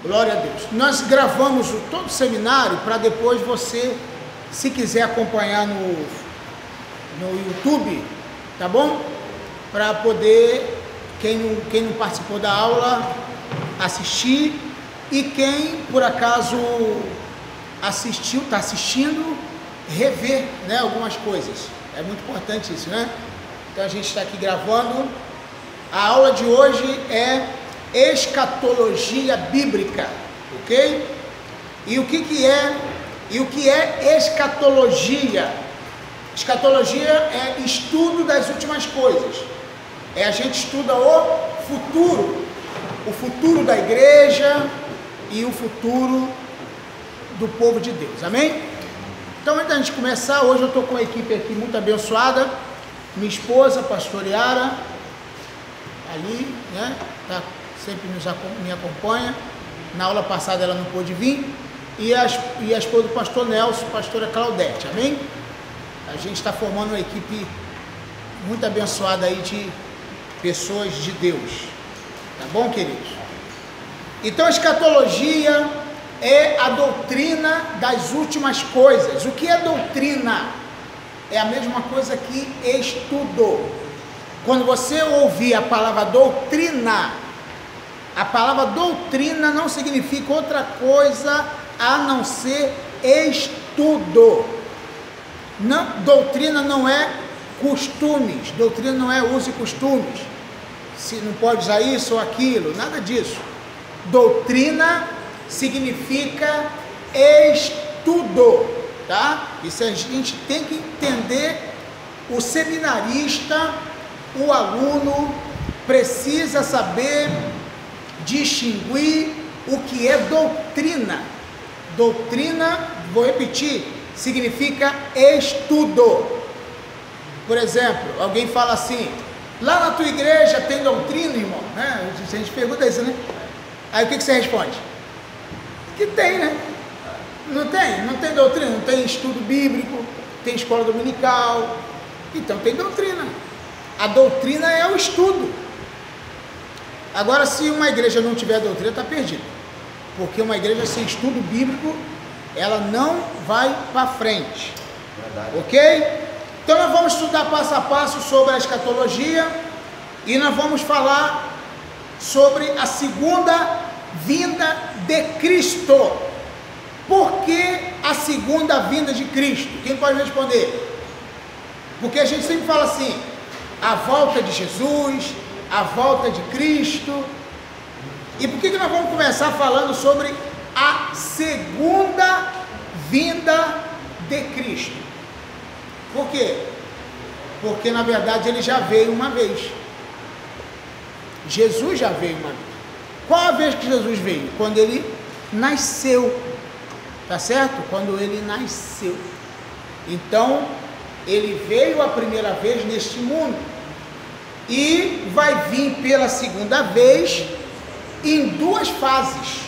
Glória a Deus. Nós gravamos todo o seminário para depois você, se quiser acompanhar no YouTube, tá bom? Para poder, quem não participou da aula, assistir, e quem por acaso assistiu, está assistindo, rever, né, algumas coisas. É muito importante isso, né? Então a gente está aqui gravando. A aula de hoje é escatologia bíblica, ok? E o que é escatologia? Escatologia é estudo das últimas coisas. A gente estuda o futuro da igreja e o futuro do povo de Deus, amém? Então, antes da gente começar, hoje eu estou com uma equipe aqui muito abençoada. Minha esposa, pastor Yara, ali, né? Tá, sempre me acompanha. Na aula passada ela não pôde vir. E a esposa do pastor Nelson, pastora Claudete, amém? A gente está formando uma equipe muito abençoada aí de pessoas de Deus. Tá bom, queridos? Então, a escatologia é a doutrina das últimas coisas. O que é doutrina? É a mesma coisa que estudo. Quando você ouvir a palavra doutrina não significa outra coisa a não ser estudo. Não, doutrina não é costumes, doutrina não é uso e costumes. Se não pode usar isso ou aquilo, nada disso. Doutrina significa estudo, tá? Isso a gente tem que entender. O seminarista, o aluno precisa saber distinguir o que é doutrina. Doutrina, vou repetir, significa estudo. Por exemplo, alguém fala assim: lá na tua igreja tem doutrina, irmão? Né? A gente pergunta isso, né? Aí o que você responde? Que tem, né? Não tem doutrina, não tem estudo bíblico, tem escola dominical, então tem doutrina. A doutrina é o estudo. Agora, se uma igreja não tiver doutrina, está perdida, porque uma igreja sem estudo bíblico, ela não vai para frente. Verdade. Ok? Então nós vamos estudar passo a passo sobre a escatologia, e nós vamos falar sobre a segunda vinda de Cristo. Por que a segunda vinda de Cristo? Quem pode responder? Porque a gente sempre fala assim: a volta de Jesus, a volta de Cristo. E por que nós vamos começar falando sobre a segunda vinda de Cristo? Por quê? Porque na verdade ele já veio uma vez. Jesus já veio uma vez. Qual a vez que Jesus veio? Quando ele nasceu, tá certo? Quando ele nasceu. Então, ele veio a primeira vez neste mundo e vai vir pela segunda vez em duas fases.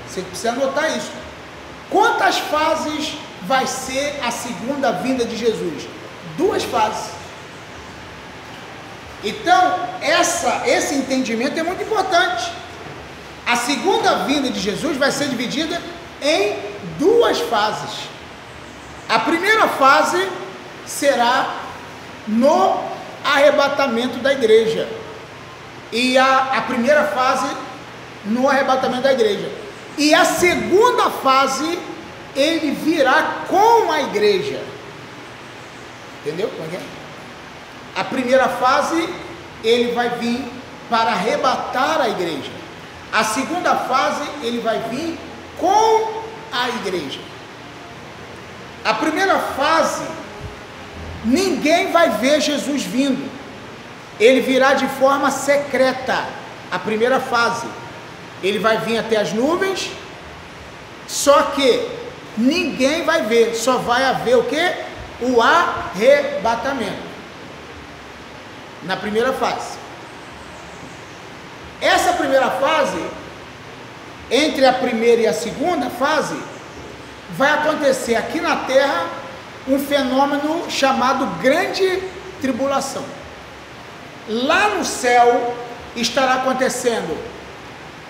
Você precisa anotar isso. Quantas fases vai ser a segunda vinda de Jesus? Duas fases. Então, esse entendimento é muito importante. A segunda vinda de Jesus vai ser dividida em duas fases. A primeira fase será no arrebatamento da igreja. E a primeira fase no arrebatamento da igreja. E a segunda fase, ele virá com a igreja. Entendeu? A primeira fase, ele vai vir para arrebatar a igreja. A segunda fase, ele vai vir com a igreja. A primeira fase, ninguém vai ver Jesus vindo. Ele virá de forma secreta. A primeira fase, ele vai vir até as nuvens, só que ninguém vai ver, só vai haver o quê? O arrebatamento. Na primeira fase. Essa primeira fase, entre a primeira e a segunda fase, vai acontecer aqui na terra um fenômeno chamado grande tribulação. Lá no céu estará acontecendo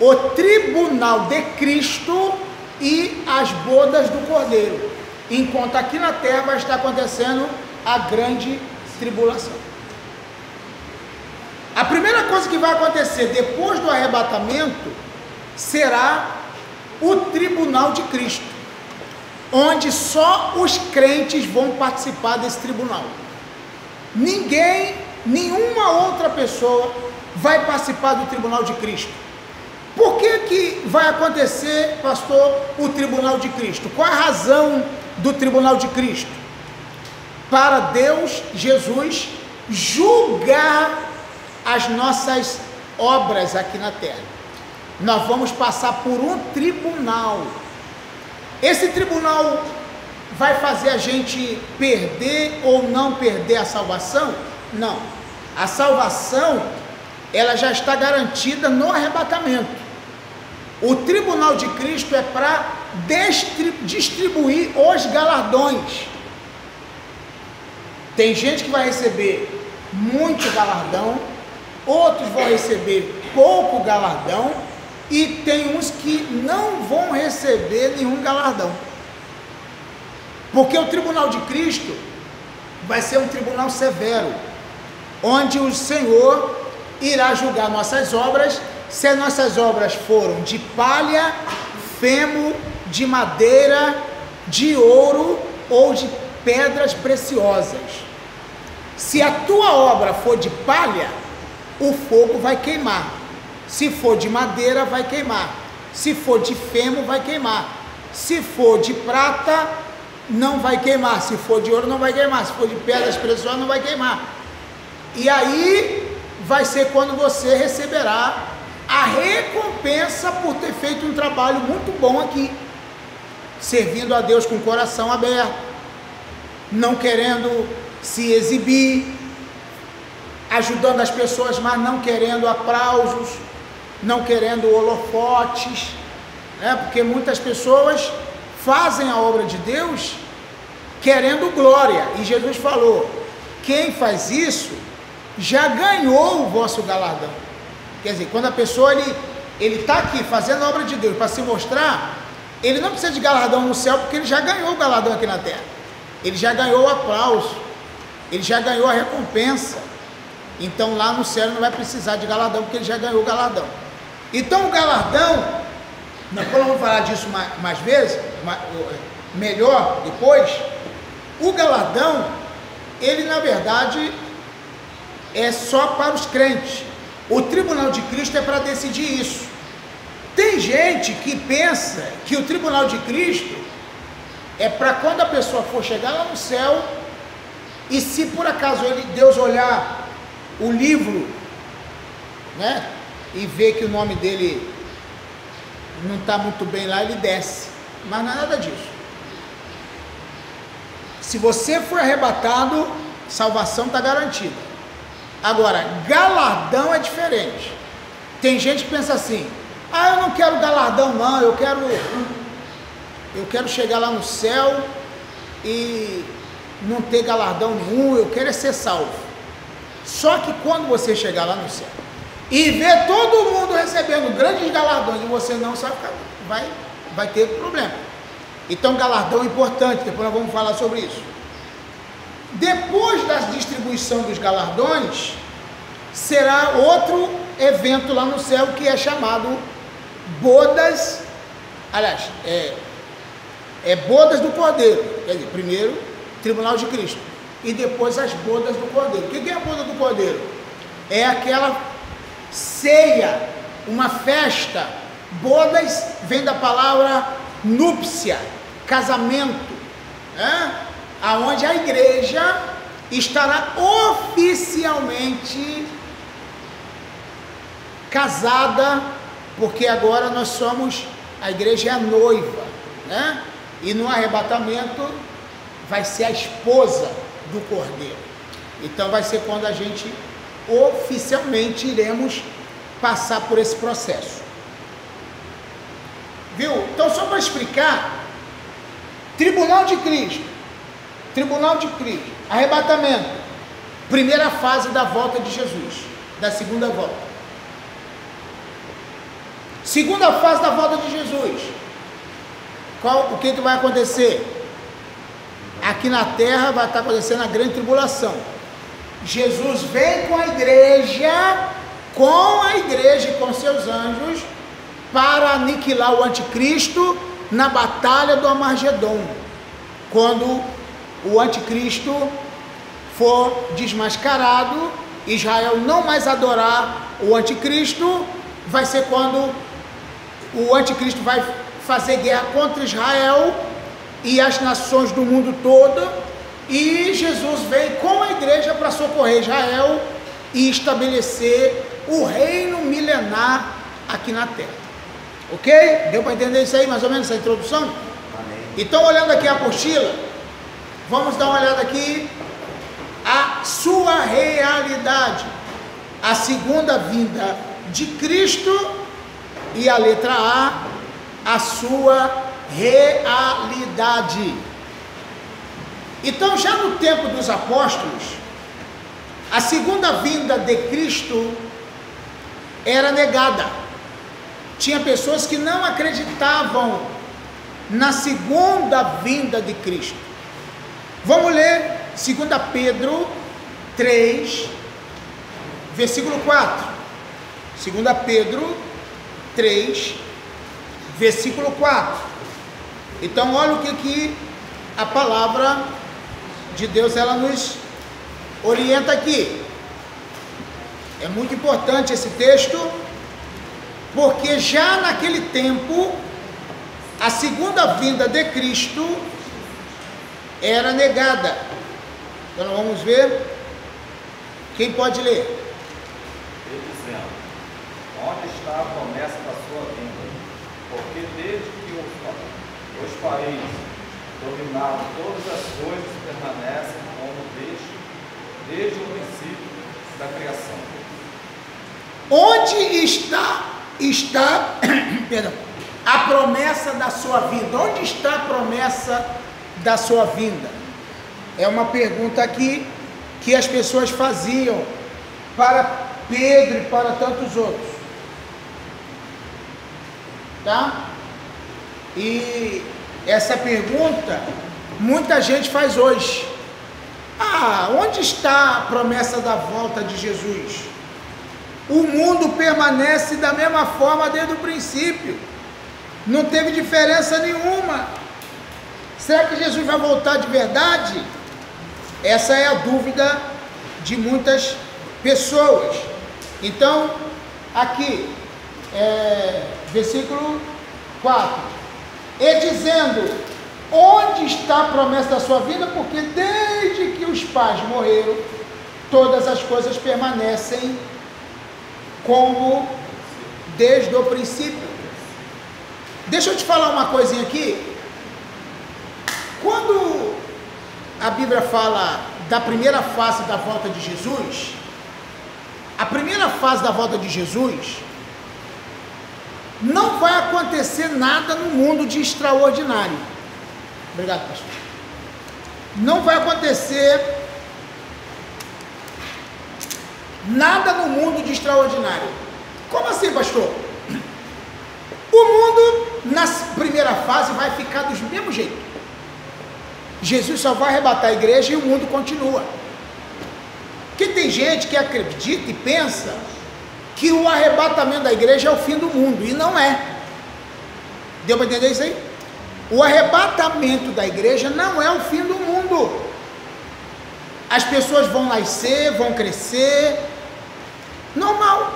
o tribunal de Cristo e as bodas do Cordeiro, enquanto aqui na terra vai estar acontecendo a grande tribulação. A primeira coisa que vai acontecer depois do arrebatamento será o tribunal de Cristo, onde só os crentes vão participar desse tribunal. Ninguém, nenhuma outra pessoa vai participar do tribunal de Cristo. Por que vai acontecer, pastor, o tribunal de Cristo? Qual a razão do tribunal de Cristo? Para Deus, Jesus, julgar as nossas obras aqui na terra. Nós vamos passar por um tribunal. Esse tribunal vai fazer a gente perder ou não perder a salvação? Não. A salvação, ela já está garantida no arrebatamento. O tribunal de Cristo é para distribuir os galardões. Tem gente que vai receber muito galardão, outros vão receber pouco galardão, e tem uns que não vão receber nenhum galardão. Porque o tribunal de Cristo vai ser um tribunal severo, onde o Senhor irá julgar nossas obras, se as nossas obras foram de palha, feno, de madeira, de ouro ou de pedras preciosas. Se a tua obra for de palha, o fogo vai queimar. Se for de madeira, vai queimar. Se for de feno, vai queimar. Se for de prata, não vai queimar. Se for de ouro, não vai queimar. Se for de pedras preciosas, não vai queimar. E aí vai ser quando você receberá a recompensa por ter feito um trabalho muito bom aqui, servindo a Deus com o coração aberto, não querendo se exibir, ajudando as pessoas, mas não querendo aplausos, não querendo holofotes, né? Porque muitas pessoas fazem a obra de Deus querendo glória, e Jesus falou: quem faz isso já ganhou o vosso galardão. Quer dizer, quando a pessoa ele está aqui fazendo a obra de Deus para se mostrar, ele não precisa de galardão no céu, porque ele já ganhou o galardão aqui na terra. Ele já ganhou o aplauso, ele já ganhou a recompensa. Então lá no céu ele não vai precisar de galardão, porque ele já ganhou o galardão. Então o galardão, nós vamos falar disso mais vezes, melhor depois. O galardão, ele na verdade é só para os crentes. O tribunal de Cristo é para decidir isso. Tem gente que pensa que o tribunal de Cristo é para quando a pessoa for chegar lá no céu, e se por acaso Deus olhar o livro, né, e ver que o nome dele não está muito bem lá, ele desce. Mas não é nada disso. Se você for arrebatado, salvação está garantida. Agora, galardão é diferente. Tem gente que pensa assim: ah, eu não quero galardão não, eu quero chegar lá no céu e não ter galardão nenhum, eu quero é ser salvo. Só que quando você chegar lá no céu e ver todo mundo recebendo grandes galardões e você não, vai ter problema. Então galardão é importante, depois nós vamos falar sobre isso. Depois da distribuição dos galardões, será outro evento lá no céu, que é chamado bodas, aliás, bodas do Cordeiro. Quer dizer, primeiro, tribunal de Cristo, e depois as bodas do Cordeiro. O que é a boda do Cordeiro? É aquela ceia, uma festa. Bodas vem da palavra núpcia, casamento, né? Aonde a igreja estará oficialmente casada, porque agora nós somos, a igreja é a noiva, né? E no arrebatamento vai ser a esposa do Cordeiro. Então vai ser quando a gente oficialmente iremos passar por esse processo. Viu? Então, só para explicar: tribunal de Cristo, arrebatamento, primeira fase da volta de Jesus, da segunda volta. Segunda fase da volta de Jesus. O que vai acontecer? Aqui na terra vai estar acontecendo a grande tribulação. Jesus vem com a igreja e com seus anjos, para aniquilar o anticristo na batalha do Armagedon. Quando o anticristo for desmascarado, Israel não mais adorar o anticristo, vai ser quando o anticristo vai fazer guerra contra Israel e as nações do mundo todo, e Jesus vem com a igreja para socorrer Israel e estabelecer o reino milenar aqui na terra. Ok? Deu para entender isso aí, mais ou menos, essa introdução? Amém. Então, olhando aqui a apostila, vamos dar uma olhada aqui a sua realidade, a segunda vinda de Cristo, e a letra A sua realidade. Então, já no tempo dos apóstolos, a segunda vinda de Cristo era negada. Tinha pessoas que não acreditavam na segunda vinda de Cristo. Vamos ler 2 Pedro 3, versículo 4. 2 Pedro 3, versículo 4. Então, olha o que a palavra de Deus ela nos orienta aqui. É muito importante esse texto, porque já naquele tempo a segunda vinda de Cristo era negada. Então vamos ver. Quem pode ler? Ele dizendo: onde está a promessa da sua vinda? Porque desde que os países dominaram todas as coisas, permanecem como desde o princípio da criação. Onde está perdão, a promessa da sua vinda? Onde está a promessa da sua vinda? É uma pergunta aqui que as pessoas faziam para Pedro e para tantos outros, tá? E essa pergunta muita gente faz hoje. Onde está a promessa da volta de Jesus? O mundo permanece da mesma forma desde o princípio, não teve diferença nenhuma. Será que Jesus vai voltar de verdade? Essa é a dúvida de muitas pessoas. Então, aqui, versículo 4, e dizendo: onde está a promessa da sua vinda? Porque desde que os pais morreram, todas as coisas permanecem como desde o princípio. Deixa eu te falar uma coisinha aqui. Quando a Bíblia fala da primeira fase da volta de Jesus, a primeira fase da volta de Jesus, não vai acontecer nada no mundo de extraordinário. Obrigado, pastor. Não vai acontecer nada no mundo de extraordinário. Como assim, pastor? O mundo, na primeira fase, vai ficar do mesmo jeito. Jesus só vai arrebatar a igreja e o mundo continua. Porque tem gente que acredita e pensa que o arrebatamento da igreja é o fim do mundo, e não é. Deu para entender isso aí? O arrebatamento da igreja não é o fim do mundo. As pessoas vão nascer, vão crescer, normal.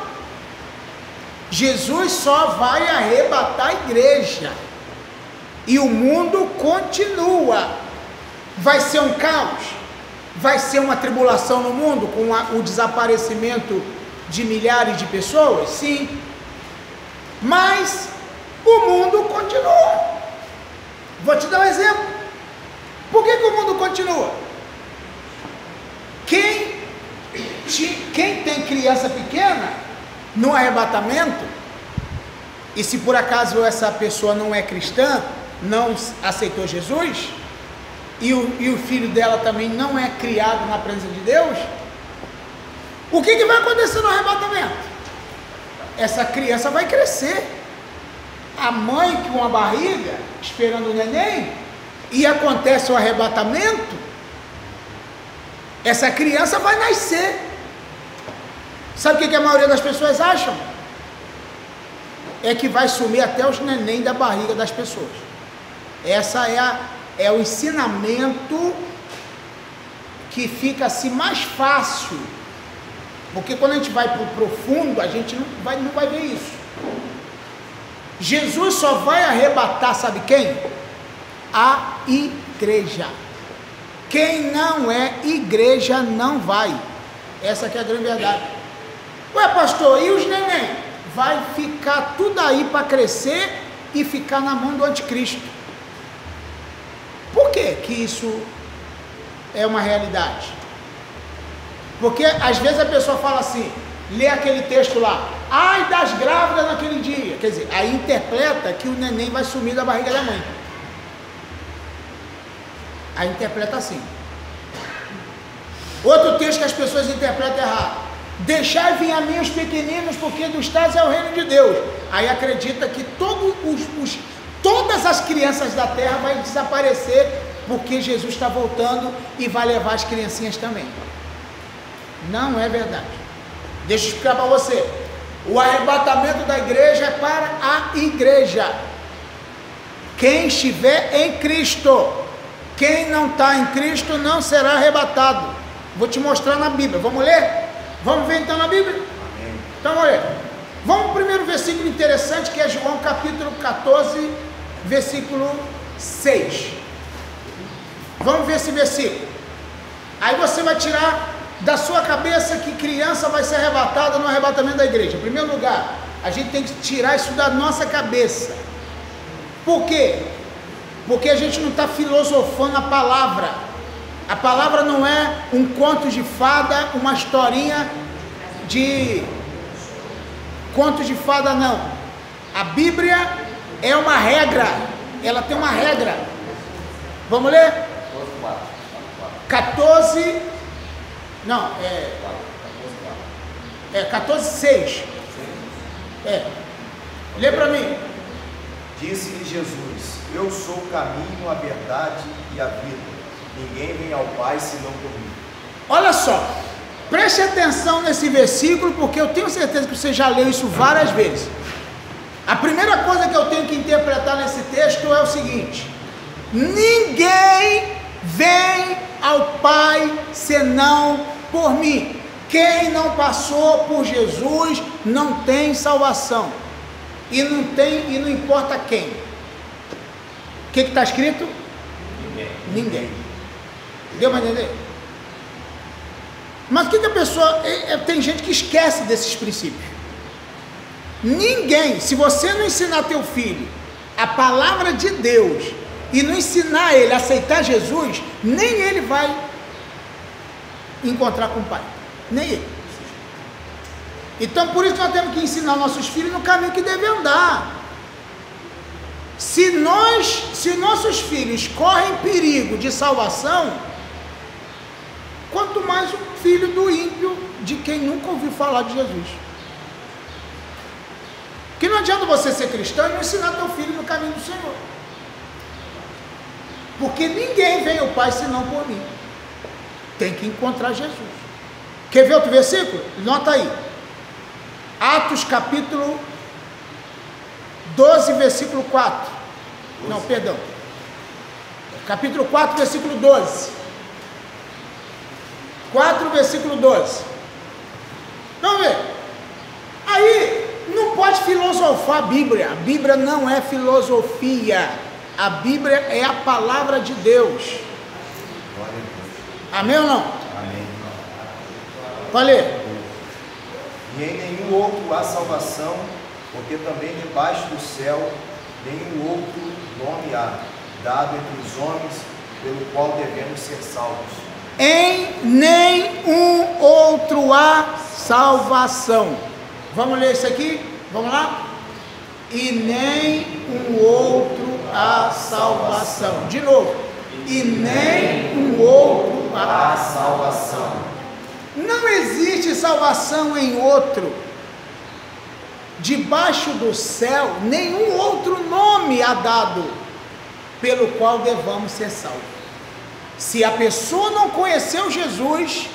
Jesus só vai arrebatar a igreja e o mundo continua. Vai ser um caos, vai ser uma tribulação no mundo com o desaparecimento de milhares de pessoas, sim, mas o mundo continua. Vou te dar um exemplo. Por que o mundo continua? Quem tem criança pequena no arrebatamento, e se por acaso essa pessoa não é cristã, não aceitou Jesus, e o filho dela também não é criado na presença de Deus, o que vai acontecer no arrebatamento? Essa criança vai crescer a mãe com uma barriga, esperando o neném, e acontece o arrebatamento, essa criança vai nascer. Sabe o que a maioria das pessoas acham? É que vai sumir até os neném da barriga das pessoas. Essa é o ensinamento que fica assim mais fácil, porque quando a gente vai para o profundo, a gente não vai ver isso. Jesus só vai arrebatar, sabe quem? A igreja. Quem não é igreja não vai. Essa que é a grande verdade. Ué, pastor, e os neném? Vai ficar tudo aí para crescer e ficar na mão do anticristo. Por que que isso é uma realidade? Porque às vezes a pessoa fala assim, lê aquele texto lá, ai das grávidas naquele dia, quer dizer, aí interpreta que o neném vai sumir da barriga da mãe. Aí interpreta assim. Outro texto que as pessoas interpretam errado, deixai vir a mim os pequeninos, porque dos tais é o reino de Deus. Aí acredita que todas as crianças da terra vão desaparecer, porque Jesus está voltando e vai levar as criancinhas também. Não é verdade. Deixa eu explicar para você. O arrebatamento da igreja é para a igreja. Quem estiver em Cristo. Quem não está em Cristo não será arrebatado. Vou te mostrar na Bíblia. Vamos ler? Vamos ver então na Bíblia? Amém. Então vamos ler. Vamos ao primeiro versículo interessante, que é João capítulo 14, versículo 6. Vamos ver esse versículo. Aí você vai tirar da sua cabeça que criança vai ser arrebatada no arrebatamento da igreja. Em primeiro lugar, a gente tem que tirar isso da nossa cabeça. Por quê? Porque a gente não está filosofando a palavra. A palavra não é um conto de fada, uma historinha de conto de fada, não. A Bíblia é uma regra. Ela tem uma regra. Vamos ler? 14. Não, 14:6. Lê para mim. Disse-lhe Jesus: eu sou o caminho, a verdade e a vida. Ninguém vem ao Pai senão por mim. Olha só, preste atenção nesse versículo, porque eu tenho certeza que você já leu isso várias vezes. A primeira coisa que eu tenho que interpretar nesse texto é o seguinte: ninguém vem ao Pai senão por mim. Quem não passou por Jesus não tem salvação. E não importa quem. O que está escrito? Ninguém. Deu para entender? Mas o que a pessoa... tem gente que esquece desses princípios. Ninguém, se você não ensinar teu filho a palavra de Deus e não ensinar ele a aceitar Jesus, nem ele vai encontrar com o Pai. Nem ele. Então por isso nós temos que ensinar nossos filhos no caminho que devem andar. Se nossos filhos correm perigo de salvação, quanto mais o filho do ímpio, de quem nunca ouviu falar de Jesus. Que não adianta você ser cristão e não ensinar teu filho no caminho do Senhor. Porque ninguém vem ao Pai senão por mim. Tem que encontrar Jesus. Quer ver outro versículo? Nota aí. Atos capítulo 12, versículo 4. Não, perdão. Capítulo 4, versículo 12. 4, versículo 12. Vamos ver. Aí, não pode filosofar a Bíblia. A Bíblia não é filosofia. A Bíblia é a palavra de Deus. Amém ou não? Amém. Valeu. E em nenhum outro há salvação, porque também debaixo do céu nenhum outro nome há, dado entre os homens, pelo qual devemos ser salvos. Em nenhum outro há salvação. Vamos ler isso aqui? Vamos lá? E nenhum outro há salvação. De novo. E nenhum outro há salvação. Não existe salvação em outro. debaixo do céu, nenhum outro nome há dado pelo qual devamos ser salvos. Se a pessoa não conheceu Jesus,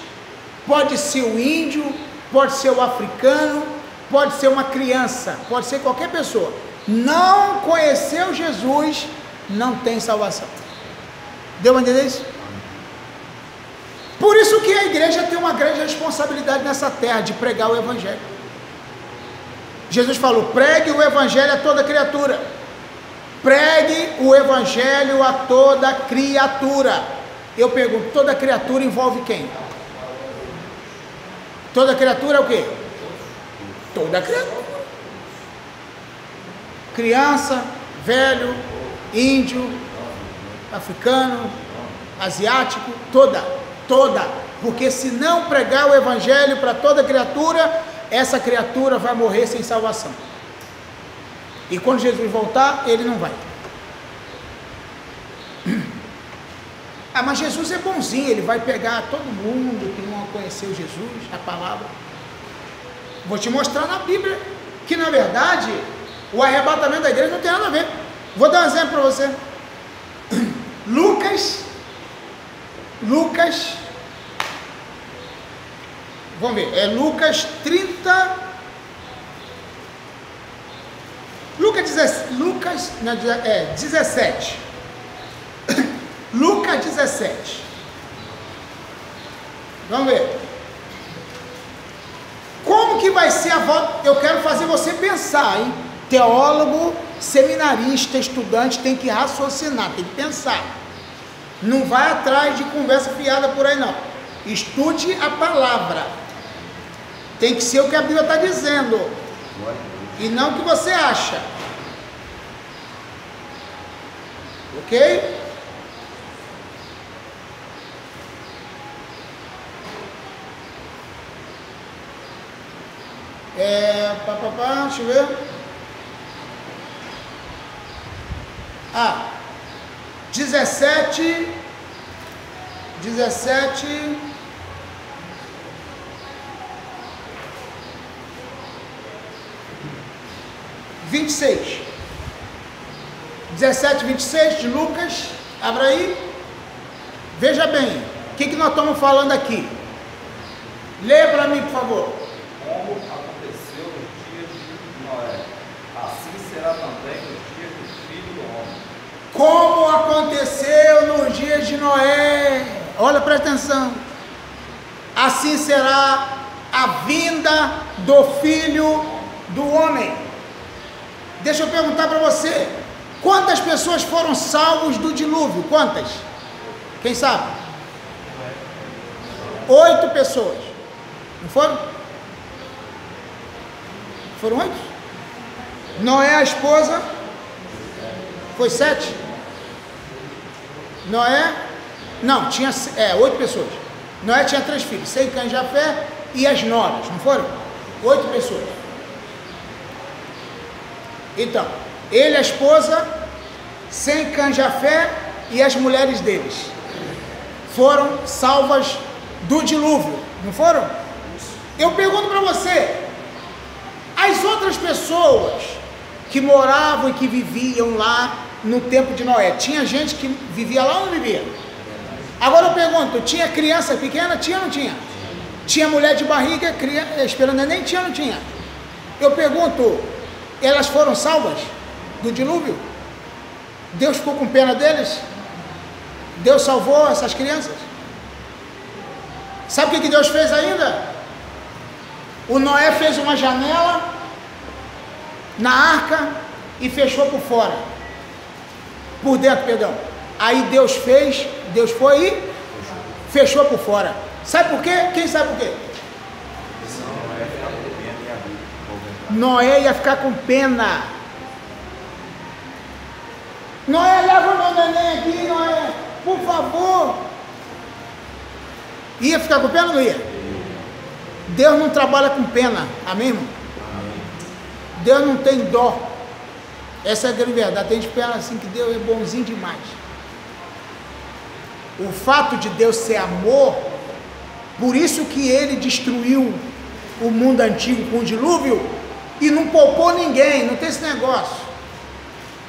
pode ser o índio, pode ser o africano, pode ser uma criança, pode ser qualquer pessoa, não conheceu Jesus, não tem salvação. Deu para entender isso? Por isso que a igreja tem uma grande responsabilidade nessa terra, de pregar o evangelho. Jesus falou: pregue o evangelho a toda criatura. Pregue o evangelho a toda criatura. Eu pergunto, toda criatura envolve quem? Toda criatura é o quê? Toda criatura. Criança, velho, índio, africano, asiático, toda. Porque se não pregar o evangelho para toda criatura, essa criatura vai morrer sem salvação. E quando Jesus voltar, ele não vai. Ah, mas Jesus é bonzinho, ele vai pegar todo mundo que não conheceu Jesus, a palavra. Vou te mostrar na Bíblia que, na verdade, o arrebatamento da igreja não tem nada a ver. Vou dar um exemplo para você. Lucas, vamos ver, é Lucas 30, Lucas 17, Lucas 17, vamos ver, como que vai ser a volta. Eu quero fazer você pensar, hein? Teólogo, seminarista, estudante tem que raciocinar, tem que pensar. Não vai atrás de conversa fiada por aí não. Estude a palavra. Tem que ser o que a Bíblia está dizendo, e não o que você acha. Ok? Deixa eu ver. 17, 26. 17, 26 de Lucas. Abra aí. Veja bem, o que nós estamos falando aqui. Leia para mim, por favor. Como aconteceu nos dias de Noé, assim será também nos dias do Filho do Homem. Como aconteceu nos dias de Noé, olha, presta atenção, assim será a vinda do Filho do Homem. Deixa eu perguntar para você, quantas pessoas foram salvos do dilúvio? Quantas? Quem sabe? 8 pessoas, não foram? Foram 8? Noé, a esposa, foi 7? Noé, não, tinha 8 pessoas. Noé tinha 3 filhos, Sem, Cã e Jafé, e as noras, não foram? 8 pessoas. Então, ele, a esposa, Sem, Cã e Jafé e as mulheres deles foram salvas do dilúvio, não foram? Eu pergunto para você, as outras pessoas que moravam e que viviam lá no tempo de Noé, tinha gente que vivia lá ou não vivia? Agora eu pergunto, tinha criança pequena? Tinha ou não tinha? Tinha mulher de barriga esperando neném? Tinha ou não tinha? Eu pergunto, elas foram salvas do dilúvio? Deus ficou com pena deles? Deus salvou essas crianças? Sabe o que Deus fez ainda? O Noé fez uma janela na arca e fechou por fora, por dentro, perdão. Aí Deus foi e fechou por fora. Sabe por quê? Quem sabe por quê? Noé ia ficar com pena. Noé, leva o meu neném aqui, Noé, por favor. Ia ficar com pena ou não ia? Deus não trabalha com pena, amém, irmão? Deus não tem dó. Essa é a grande verdade. Tem gente que pensa assim que Deus é bonzinho demais. O fato de Deus ser amor, por isso que ele destruiu o mundo antigo com o dilúvio, e não poupou ninguém, não tem esse negócio.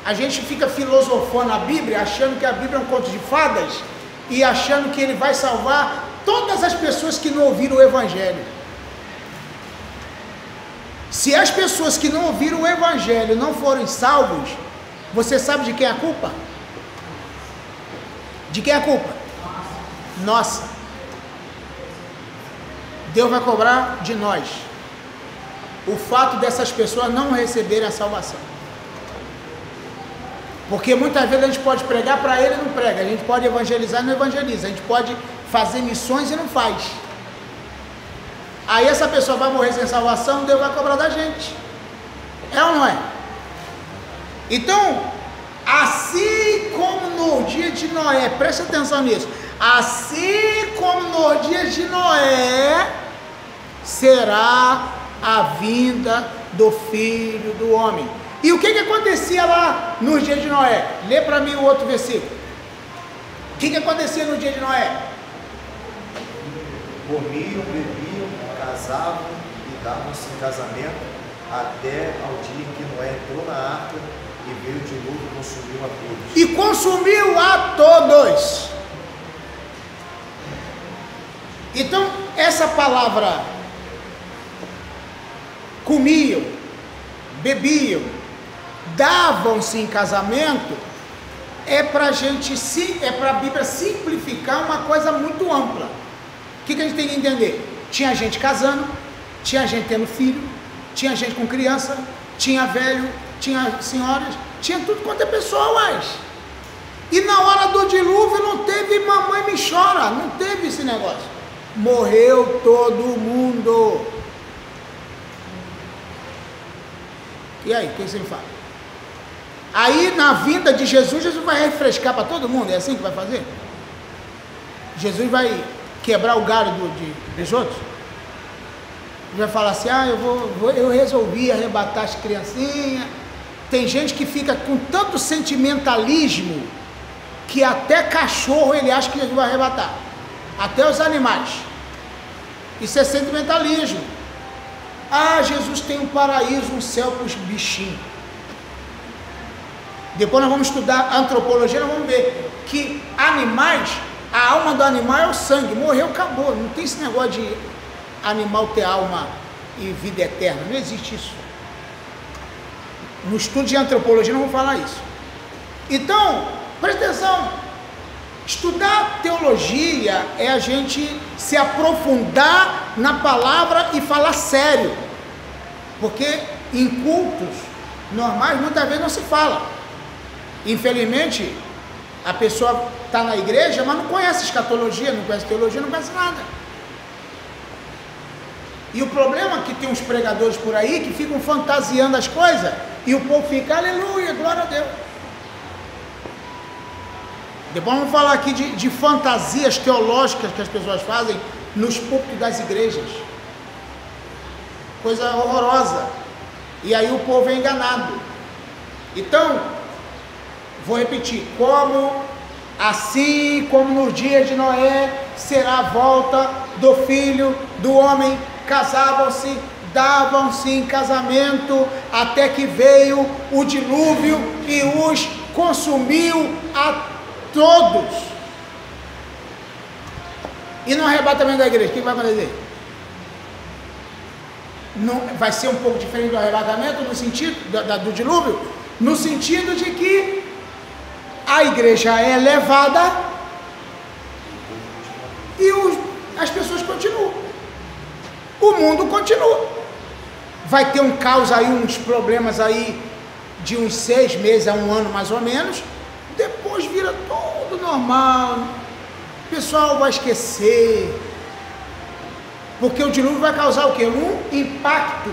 A gente fica filosofando a Bíblia, achando que a Bíblia é um conto de fadas, e achando que ele vai salvar todas as pessoas que não ouviram o Evangelho. Se as pessoas que não ouviram o Evangelho não forem salvos, você sabe de quem é a culpa? De quem é a culpa? Nossa. Deus vai cobrar de nós o fato dessas pessoas não receberem a salvação. Porque muitas vezes a gente pode pregar para ele e não prega, a gente pode evangelizar e não evangeliza, a gente pode fazer missões e não faz. Aí essa pessoa vai morrer sem salvação, Deus vai cobrar da gente. É ou não é? Então, assim como no dia de Noé, preste atenção nisso, assim como nos dias de Noé, será a vinda do Filho do Homem. E o que acontecia lá nos dias de Noé? Lê para mim o outro versículo. O que acontecia no dia de Noé? Comiam, bebiam, casavam e davam-se em casamento, até ao dia em que Noé entrou na arca e veio o dilúvio e consumiu a todos. E consumiu a todos. Então, essa palavra comiam, bebiam, davam-se em casamento, é para a Bíblia simplificar uma coisa muito ampla. O que a gente tem que entender? Tinha gente casando, tinha gente tendo filho, tinha gente com criança, tinha velho, tinha senhoras, tinha tudo quanto é pessoas. E na hora do dilúvio não teve mamãe me chora, não teve esse negócio. Morreu todo mundo. E aí, o que você me fala? Aí na vinda de Jesus, Jesus vai refrescar para todo mundo, é assim que vai fazer? Jesus vai quebrar o galho dos outros? Vai falar assim, eu resolvi arrebatar as criancinhas. Tem gente que fica com tanto sentimentalismo que até cachorro ele acha que Jesus vai arrebatar, até os animais. Isso é sentimentalismo. Jesus tem um paraíso, um céu para os bichinhos. Depois nós vamos estudar antropologia, nós vamos ver que animais, a alma do animal é o sangue, morreu, acabou. Não tem esse negócio de animal ter alma e vida eterna, não existe isso. No estudo de antropologia não vou falar isso. Então, presta atenção, estudar teologia é a gente se aprofundar na palavra e falar sério, porque em cultos normais muitas vezes não se fala. Infelizmente, a pessoa está na igreja, mas não conhece escatologia, não conhece teologia, não conhece nada. E o problema é que tem uns pregadores por aí que ficam fantasiando as coisas e o povo fica, aleluia, glória a Deus. Depois vamos falar aqui de fantasias teológicas que as pessoas fazem nos púlpitos das igrejas. Coisa horrorosa. E aí o povo é enganado. Então, vou repetir, assim como nos dias de Noé, será a volta do Filho do Homem. Casavam-se, davam-se em casamento, até que veio o dilúvio e os consumiu a todos. E no arrebatamento da igreja, o que vai acontecer? Não, vai ser um pouco diferente do arrebatamento, no sentido do dilúvio, no sentido de que a igreja é levada e as pessoas continuam. O mundo continua. Vai ter um caos aí, uns problemas aí de uns 6 meses a 1 ano mais ou menos. Depois vira tudo normal. O pessoal vai esquecer. Porque o dilúvio vai causar o quê? Um impacto.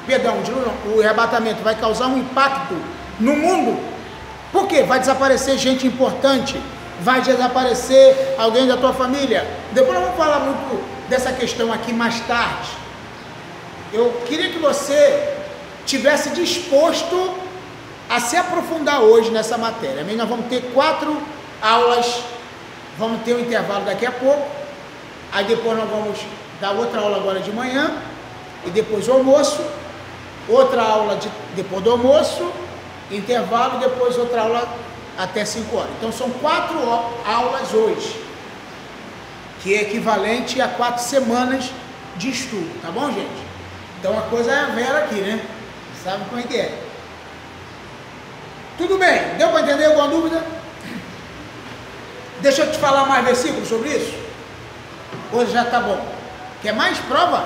Perdão, o dilúvio não, o arrebatamento vai causar um impacto no mundo. Por quê? Vai desaparecer gente importante. Vai desaparecer alguém da tua família. Depois nós vamos falar muito dessa questão aqui mais tarde. Eu queria que você tivesse disposto a se aprofundar hoje nessa matéria. Nós vamos ter 4 aulas, vamos ter um intervalo daqui a pouco, aí depois nós vamos dar outra aula agora de manhã, e depois o almoço. outra aula depois do almoço, intervalo, depois outra aula até 5 horas. Então são 4 aulas hoje, que é equivalente a 4 semanas de estudo, tá bom, gente? Então a coisa é vera aqui, né? Sabe como é que é? Tudo bem, deu para entender alguma dúvida? Deixa eu te falar mais versículos sobre isso? Hoje já tá bom. Quer mais prova?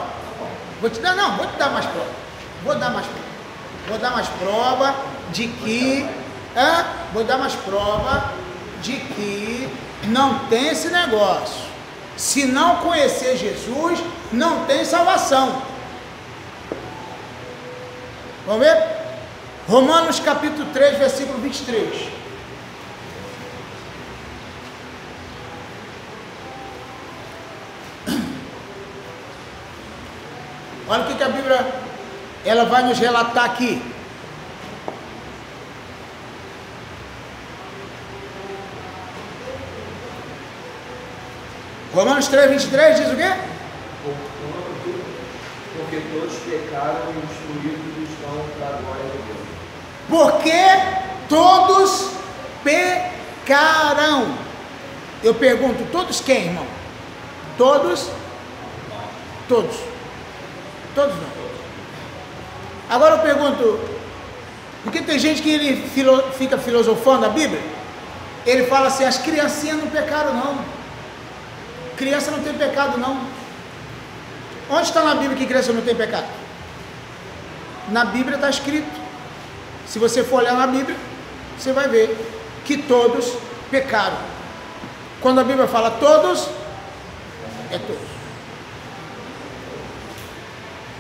Vou te dar mais prova. Vou dar mais prova de que não tem esse negócio. Se não conhecer Jesus, não tem salvação. Vamos ver? Romanos capítulo 3, versículo 23. Olha o que a Bíblia ela vai nos relatar aqui. Romanos 3, 23 diz o quê? Porque todos pecaram e destruídos estão da glória de Deus. Porque todos pecaram. Eu pergunto, todos quem, irmão? Todos? Todos. Todos não. Agora eu pergunto, porque tem gente que ele fica filosofando a Bíblia, ele fala assim, as criancinhas não pecaram não. Criança não tem pecado não. Onde está na Bíblia que criança não tem pecado? Na Bíblia está escrito. Se você for olhar na Bíblia, você vai ver que todos pecaram. Quando a Bíblia fala todos, é todos.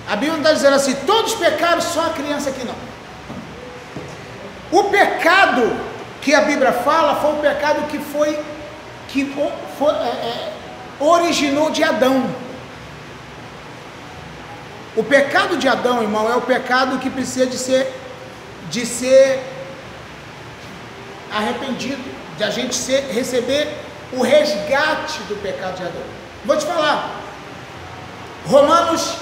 A Bíblia não está dizendo assim, todos pecaram, só a criança que não. O pecado que a Bíblia fala foi o pecado que originou de Adão. O pecado de Adão, irmão, é o pecado que precisa de ser arrependido, de a gente receber o resgate do pecado de Adão. Vou te falar, Romanos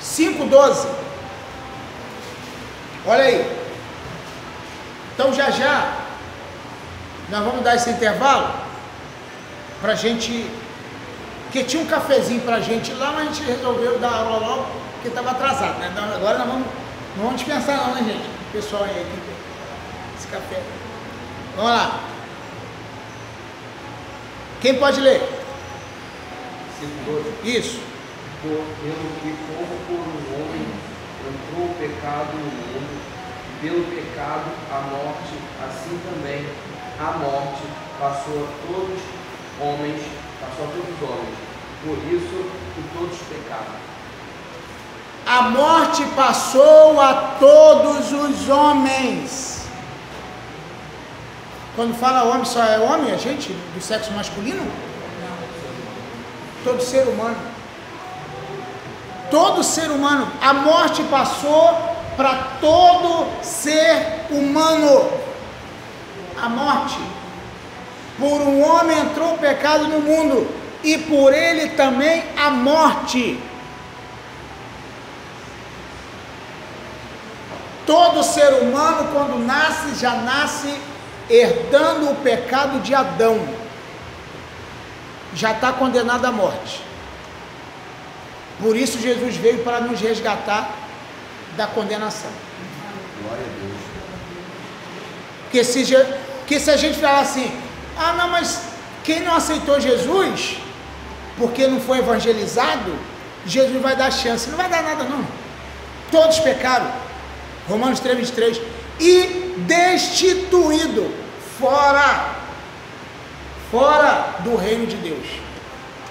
5,12, olha aí. Então já nós vamos dar esse intervalo para a gente, porque tinha um cafezinho para a gente lá, mas a gente resolveu dar aula logo, porque estava atrasado, né? Então, agora não vamos dispensar não, né, gente? O pessoal aí, aqui, esse café. Vamos lá. Quem pode ler? 5:12. Isso. Pelo que como por um homem entrou o pecado no mundo, pelo pecado a morte, assim também a morte passou a todos os homens. Por isso que todos pecaram. A morte passou a todos os homens. Quando fala homem, só é homem, a gente do sexo masculino? Não. Todo ser humano. Todo ser humano. A morte passou para todo ser humano. A morte. Por um homem entrou o pecado no mundo, e por ele também a morte. Todo ser humano, quando nasce, já nasce herdando o pecado de Adão. Já está condenado à morte. Por isso Jesus veio para nos resgatar da condenação. Glória a Deus. Porque se a gente falar assim, ah não, mas quem não aceitou Jesus, porque não foi evangelizado, Jesus vai dar chance. Não vai dar nada não. Todos pecaram. Romanos 3, 23. E destituído, fora do reino de Deus.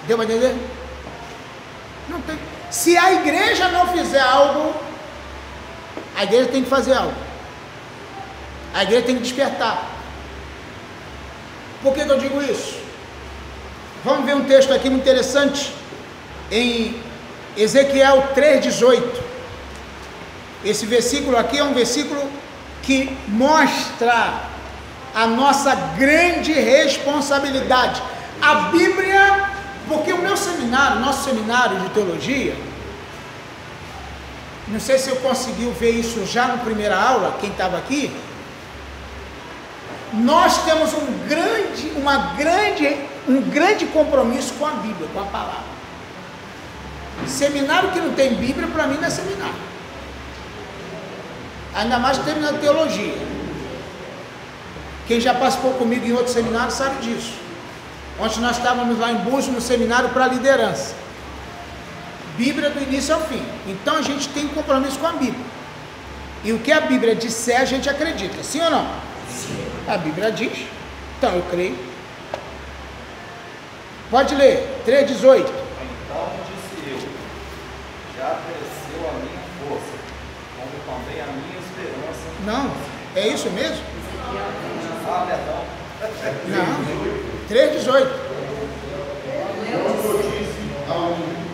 Deu para entender? Não tem. Se a igreja não fizer algo, a igreja tem que fazer algo. A igreja tem que despertar. Por que eu digo isso? Vamos ver um texto aqui muito interessante, em Ezequiel 3,18. Esse versículo aqui é um versículo que mostra a nossa grande responsabilidade. A Bíblia, porque o meu seminário, nosso seminário de teologia, Não sei se eu conseguiu ver isso já na primeira aula, quem estava aqui. Nós temos um grande compromisso com a Bíblia, com a palavra. Seminário que não tem Bíblia, para mim não é seminário. Ainda mais terminando teologia. Quem já participou comigo em outro seminário sabe disso. Ontem nós estávamos lá em Búzios, no seminário para liderança. Bíblia do início ao fim. Então a gente tem compromisso com a Bíblia. E o que a Bíblia disser, a gente acredita. Sim ou não? Sim. A Bíblia diz. Então eu creio. Pode ler. 3,18. Então disse eu, já cresceu a minha força, como também a minha esperança. Não, é isso mesmo? Ah, perdão. Não. 3,18. Eu disse ao ímpio,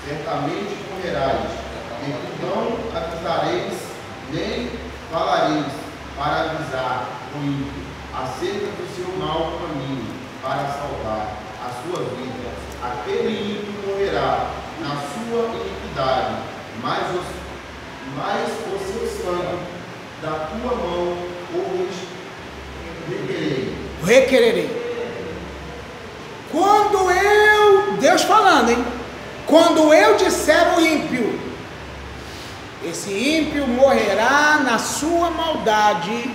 certamente morrerás, e tu não avisareis, nem falareis para avisar o ímpio acerca do seu mau caminho, para salvar a sua vida. Aquele ímpio morrerá na sua iniquidade, mas o seu sangue da tua mão o requererei. Quando Deus falando, hein? Quando eu disser o ímpio, esse ímpio morrerá na sua maldade,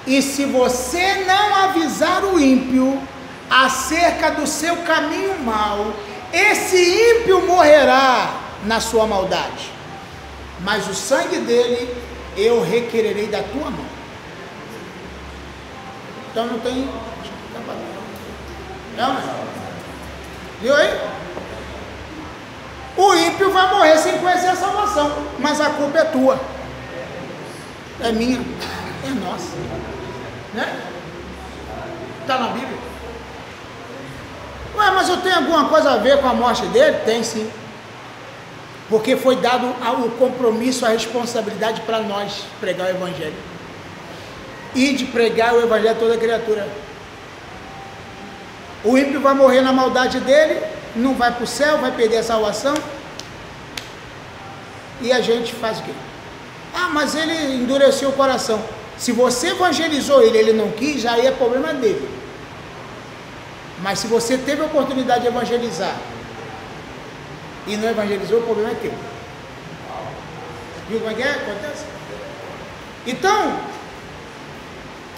e se você não avisar o ímpio acerca do seu caminho mau, esse ímpio morrerá na sua maldade, mas o sangue dele eu requererei da tua mão. Então não tem. Não, viu aí? O ímpio vai morrer sem conhecer a salvação, mas a culpa é tua, é minha, é nossa, né? Está na Bíblia. Ué, mas eu tenho alguma coisa a ver com a morte dele? Tem sim, porque foi dado o compromisso, a responsabilidade para nós pregar o Evangelho, e de pregar o Evangelho a toda criatura. O ímpio vai morrer na maldade dele, não vai para o céu, vai perder a salvação, e a gente faz o quê? Ah, mas ele endureceu o coração. Se você evangelizou ele não quis, aí é problema dele. Mas se você teve a oportunidade de evangelizar e não evangelizou, o problema é teu. Viu como é que é? Acontece? Então,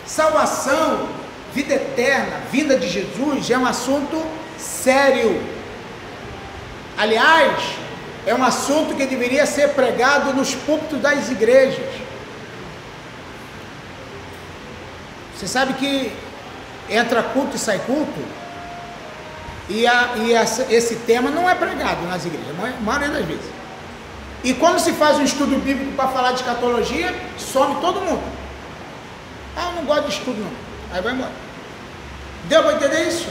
salvação, vida eterna, vinda de Jesus é um assunto sério. Aliás, é um assunto que deveria ser pregado nos púlpitos das igrejas. Você sabe que entra culto e sai culto, e esse tema não é pregado nas igrejas, a maioria das vezes. E quando se faz um estudo bíblico para falar de escatologia, some todo mundo. Ah, eu não gosto de estudo não. Aí vai embora. Deu para entender isso?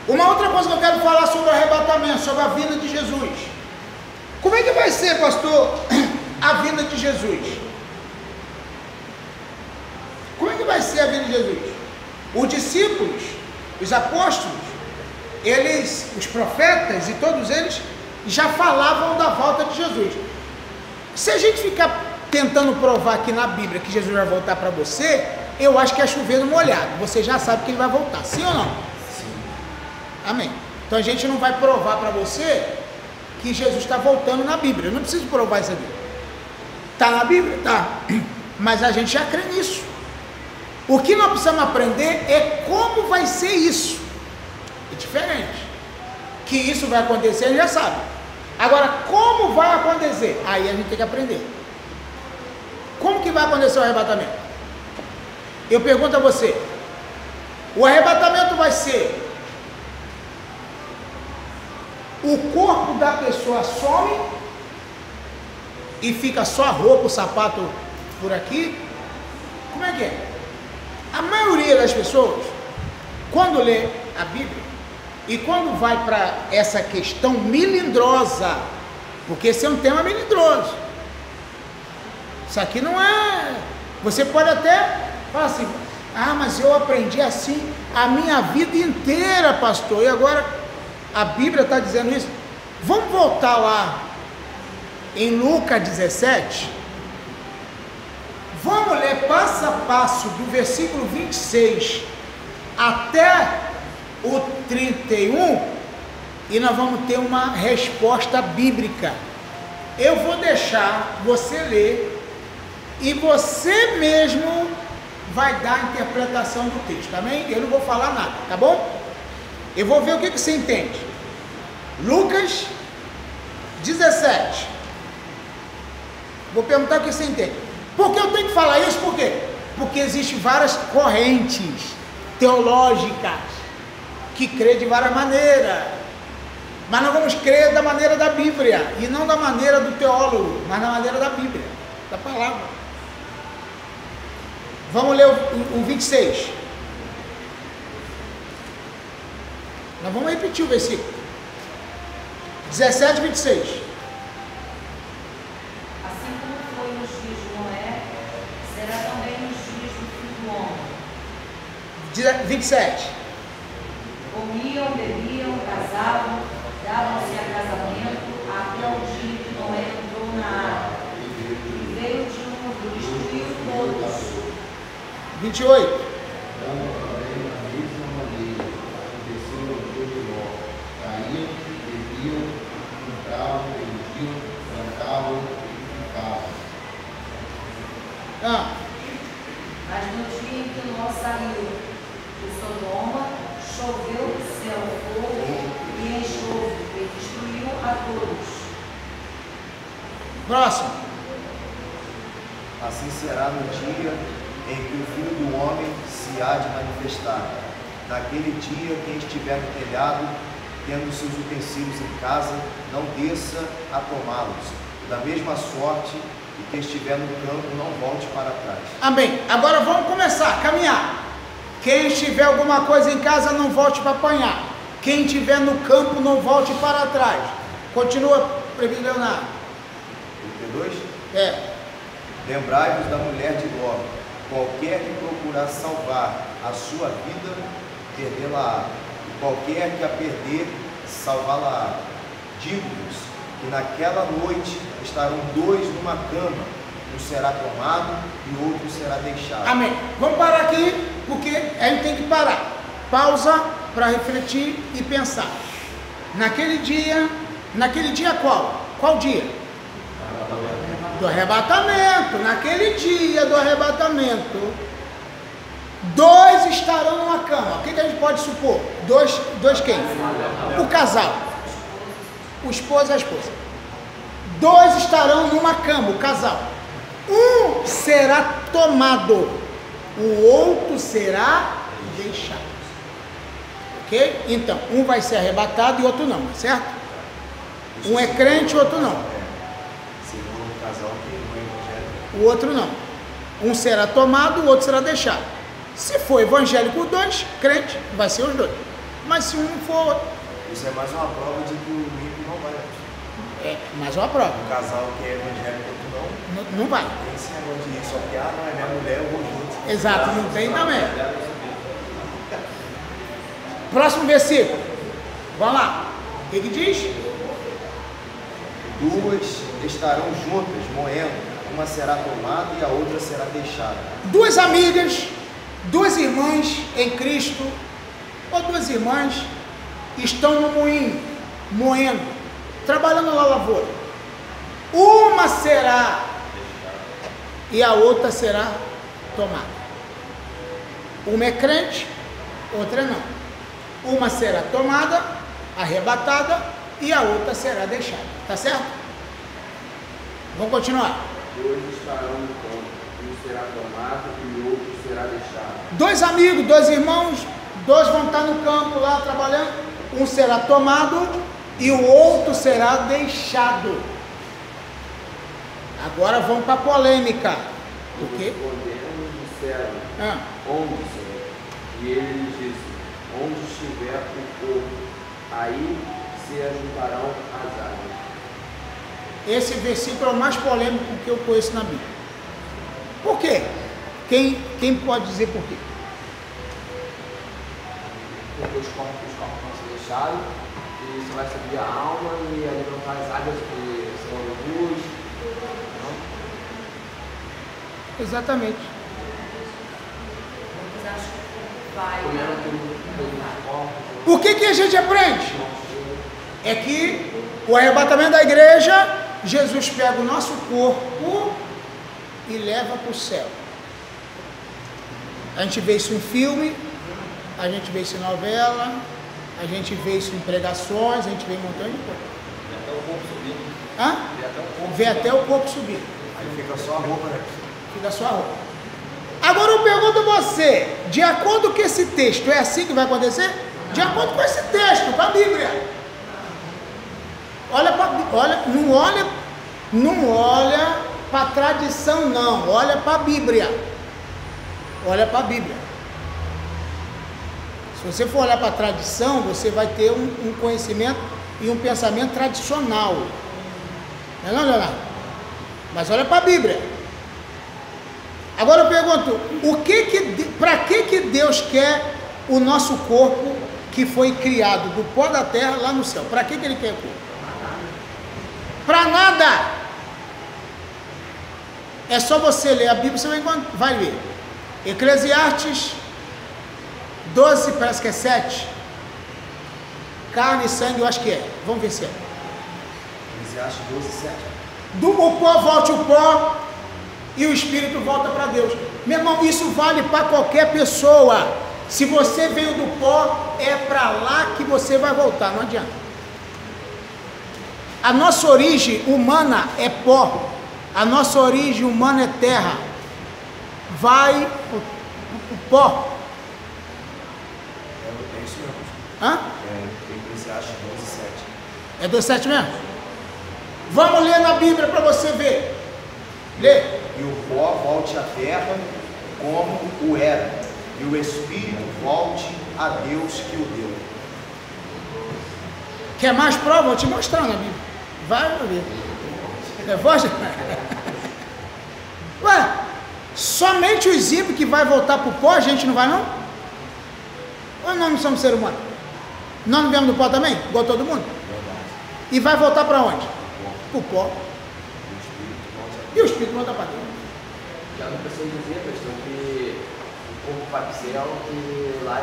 Uma outra coisa que eu quero falar sobre o arrebatamento, sobre a vinda de Jesus. Como é que vai ser, pastor, a vinda de Jesus? Como é que vai ser a vinda de Jesus? Os discípulos, os apóstolos, os profetas e todos eles já falavam da volta de Jesus. Se a gente ficar tentando provar aqui na Bíblia que Jesus vai voltar para você, eu acho que é chover no molhado. Você já sabe que ele vai voltar, sim ou não? Sim. Amém. Então a gente não vai provar para você que Jesus está voltando na Bíblia. Eu não preciso provar isso aqui. Está na Bíblia? Está. Mas a gente já crê nisso. O que nós precisamos aprender é como vai ser isso. É diferente. Que isso vai acontecer, a gente já sabe. Agora, como vai acontecer? Aí a gente tem que aprender. Como que vai acontecer o arrebatamento? Eu pergunto a você, o arrebatamento vai ser o corpo da pessoa some e fica só a roupa, o sapato por aqui? Como é que é? A maioria das pessoas, quando lê a Bíblia e quando vai para essa questão melindrosa, porque esse é um tema melindroso, isso aqui não é, você pode até falar assim, ah, mas eu aprendi assim a minha vida inteira, pastor, e agora a Bíblia está dizendo isso. Vamos voltar lá em Lucas 17. Vamos ler passo a passo do versículo 26 até o 31 e nós vamos ter uma resposta bíblica. Eu vou deixar você ler e você mesmo vai dar a interpretação do texto, amém? Eu não vou falar nada, tá bom? Eu vou ver o que você entende. Lucas 17. Vou perguntar o que você entende. Por que eu tenho que falar isso? Por quê? Porque existem várias correntes teológicas que crê de várias maneiras. Mas nós vamos crer da maneira da Bíblia, e não da maneira do teólogo, mas da maneira da Bíblia, da palavra. Vamos ler o 26. Nós vamos repetir o versículo. 17, 26. Assim como foi nos dias de Noé, será também nos dias do Filho do Homem. 27. Comiam, bebiam, casavam, davam-se a casamento, até o dia que Noé entrou na arca, e veio o dilúvio, destruiu todos. 28. Então, também da mesma maneira, aconteceu no dia de Ló. Caíam, bebiam, compravam, vendiam, plantavam e ficavam. Mas no dia em que Ló saiu de Sodoma, choveu do céu fogo e enxofre, e destruiu a todos. Próximo. Assim será no dia em que o Filho do Homem se há de manifestar. Naquele dia, quem estiver no telhado, tendo seus utensílios em casa, não desça a tomá-los. Da mesma sorte, e quem estiver no campo, não volte para trás. Amém. Agora vamos começar a caminhar. Quem tiver alguma coisa em casa, não volte para apanhar. Quem estiver no campo, não volte para trás. Continua, prefeito Leonardo. 32? Lembrai-vos da mulher de Ló. Qualquer que procurar salvar a sua vida, perdê-la-á. E qualquer que a perder, salvá-la-á. Digo-vos que naquela noite estarão dois numa cama, um será tomado e outro será deixado. Amém. Vamos parar aqui, porque a gente tem que parar. Pausa para refletir e pensar. Naquele dia qual? Qual dia? Do arrebatamento. Naquele dia do arrebatamento, dois estarão numa cama. O que a gente pode supor? Dois quem? O casal. O esposo e a esposa. Dois estarão numa cama, o casal. Um será tomado, o outro será deixado. Ok? Então, um vai ser arrebatado e outro não, certo? Um é crente e outro não. Segundo o casal que no evangelho. O outro não. Um será tomado, o outro será deixado. Se for evangélico os dois, crente, vai ser os dois. Mas se um for... Isso é mais uma prova de que o ímpio não vai. É mais uma prova. O casal que é evangélico, outro não. Não vai. Tem esse negócio de ir, só que, não é minha mulher, eu vou junto. Exato, não tem também. Próximo versículo. Vamos lá. O que diz? Duas estarão juntas, moendo. Uma será tomada e a outra será deixada. Duas amigas, duas irmãs em Cristo, ou duas irmãs, estão no moinho, moendo, trabalhando na lavoura. Uma será e a outra será tomada. Uma é crente, outra não. Uma será tomada, arrebatada, e a outra será deixada. Tá certo? Vamos continuar. Dois estarão no campo, um será tomado e o outro será deixado. Dois amigos, dois irmãos, dois vão estar no campo lá trabalhando. Um será tomado e o outro será deixado. Agora vamos para a polêmica. O quê? Respondendo, disseram, onde, Senhor? E ele lhes disse, onde estiver o corpo, aí se ajuntarão as águas. Esse versículo é o mais polêmico que eu conheço na Bíblia. Por quê? Quem pode dizer por quê? Porque os corpos vão ser deixados e só vai subir a alma e alimentar as águas que são urubus. Exatamente. Mas acho que vai. Comendo pelos corpos. O que a gente aprende? É que o arrebatamento da igreja, Jesus pega o nosso corpo e leva para o céu. A gente vê isso em filme, a gente vê isso em novela, a gente vê isso em pregações, a gente vê em um montão de coisa. Vê até o corpo subindo. Hã? Vê até o corpo subir. Aí fica só a roupa, né? Fica só a roupa. Agora eu pergunto a você, de acordo com esse texto, é assim que vai acontecer? De acordo com esse texto, com a Bíblia. Não olha para a tradição, não. Olha para a Bíblia. Olha para a Bíblia. Se você for olhar para a tradição, você vai ter um conhecimento e um pensamento tradicional. Não é não, Leonardo? Mas olha para a Bíblia. Agora eu pergunto, para que Deus quer o nosso corpo que foi criado do pó da terra lá no céu? Para que Ele quer o corpo? Para nada. É só você ler a Bíblia, você vai ver. Eclesiastes 12, parece que é 7. Carne e sangue, eu acho que é. Vamos ver se é. Eclesiastes 12, 7. Do pó volte o pó e o espírito volta para Deus. Meu irmão, isso vale para qualquer pessoa. Se você veio do pó, é para lá que você vai voltar, não adianta. A nossa origem humana é pó. A nossa origem humana é terra. Vai o pó. É isso mesmo. Hã? É Eclesiastes 12, 7. É 2,7 mesmo? Vamos ler na Bíblia para você ver. Lê. E o pó volte à terra como o era, e o espírito volte a Deus que o deu. Quer mais prova? Vou te mostrar na Bíblia. Vai ver. Ué, somente os ímpios que vai voltar para o pó, a gente não vai não? Ou nós não somos ser humano? Nós não viemos do pó também? Igual todo mundo? E vai voltar para onde? Para o pó. E o espírito volta para Deus. Já não precisa dizer, pastor, que o corpo vai para o céu, que lá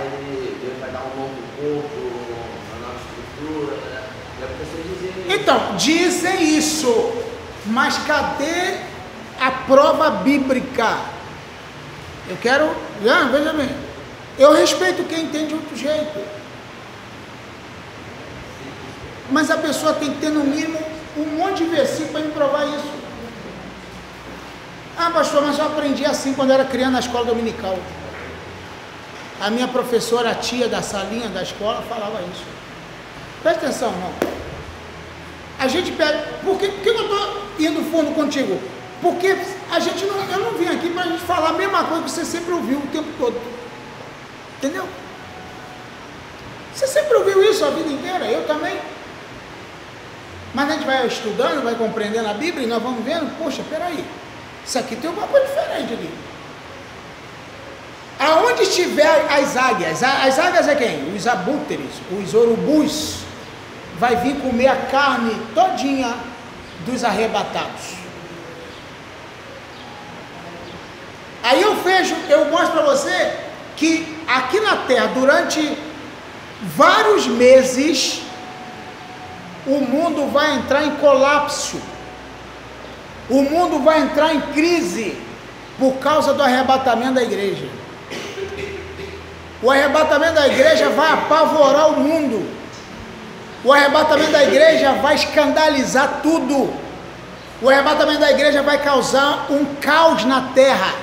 Deus vai dar um novo corpo, uma nova estrutura, né? Já precisa dizer. Então, dizem isso, mas cadê a prova bíblica? Eu quero, veja bem, eu respeito quem entende de outro jeito, mas a pessoa tem que ter no mínimo um monte de versículo para me provar isso. Ah, pastor, mas eu aprendi assim quando era criança na escola dominical. A minha professora, a tia da salinha da escola, falava isso. Presta atenção, irmão. A gente pega. Por que eu estou indo fundo contigo? Porque a gente não. Eu não vim aqui para a gente falar a mesma coisa que você sempre ouviu o tempo todo. Entendeu? Você sempre ouviu isso a vida inteira, eu também. Mas a gente vai estudando, vai compreendendo a Bíblia e nós vamos vendo, poxa, peraí, isso aqui tem uma coisa diferente ali. Aonde estiver as águias é quem? Os abúteres, os urubus, vai vir comer a carne todinha dos arrebatados. Aí eu mostro para você que aqui na terra, durante vários meses, o mundo vai entrar em colapso, o mundo vai entrar em crise por causa do arrebatamento da igreja. O arrebatamento da igreja vai apavorar o mundo, o arrebatamento da igreja vai escandalizar tudo, o arrebatamento da igreja vai causar um caos na terra,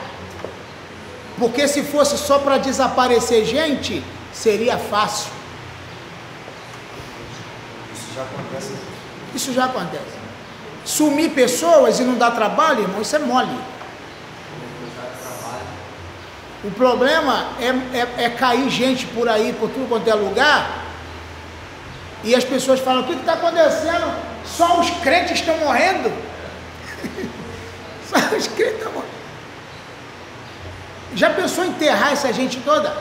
porque se fosse só para desaparecer gente, seria fácil. Isso já acontece. Isso já acontece. Sumir pessoas e não dar trabalho, irmão, isso é mole. O problema é cair gente por aí, por tudo quanto é lugar, e as pessoas falam, o que está acontecendo? Só os crentes estão morrendo. Só os crentes estão morrendo. Já pensou em enterrar essa gente toda?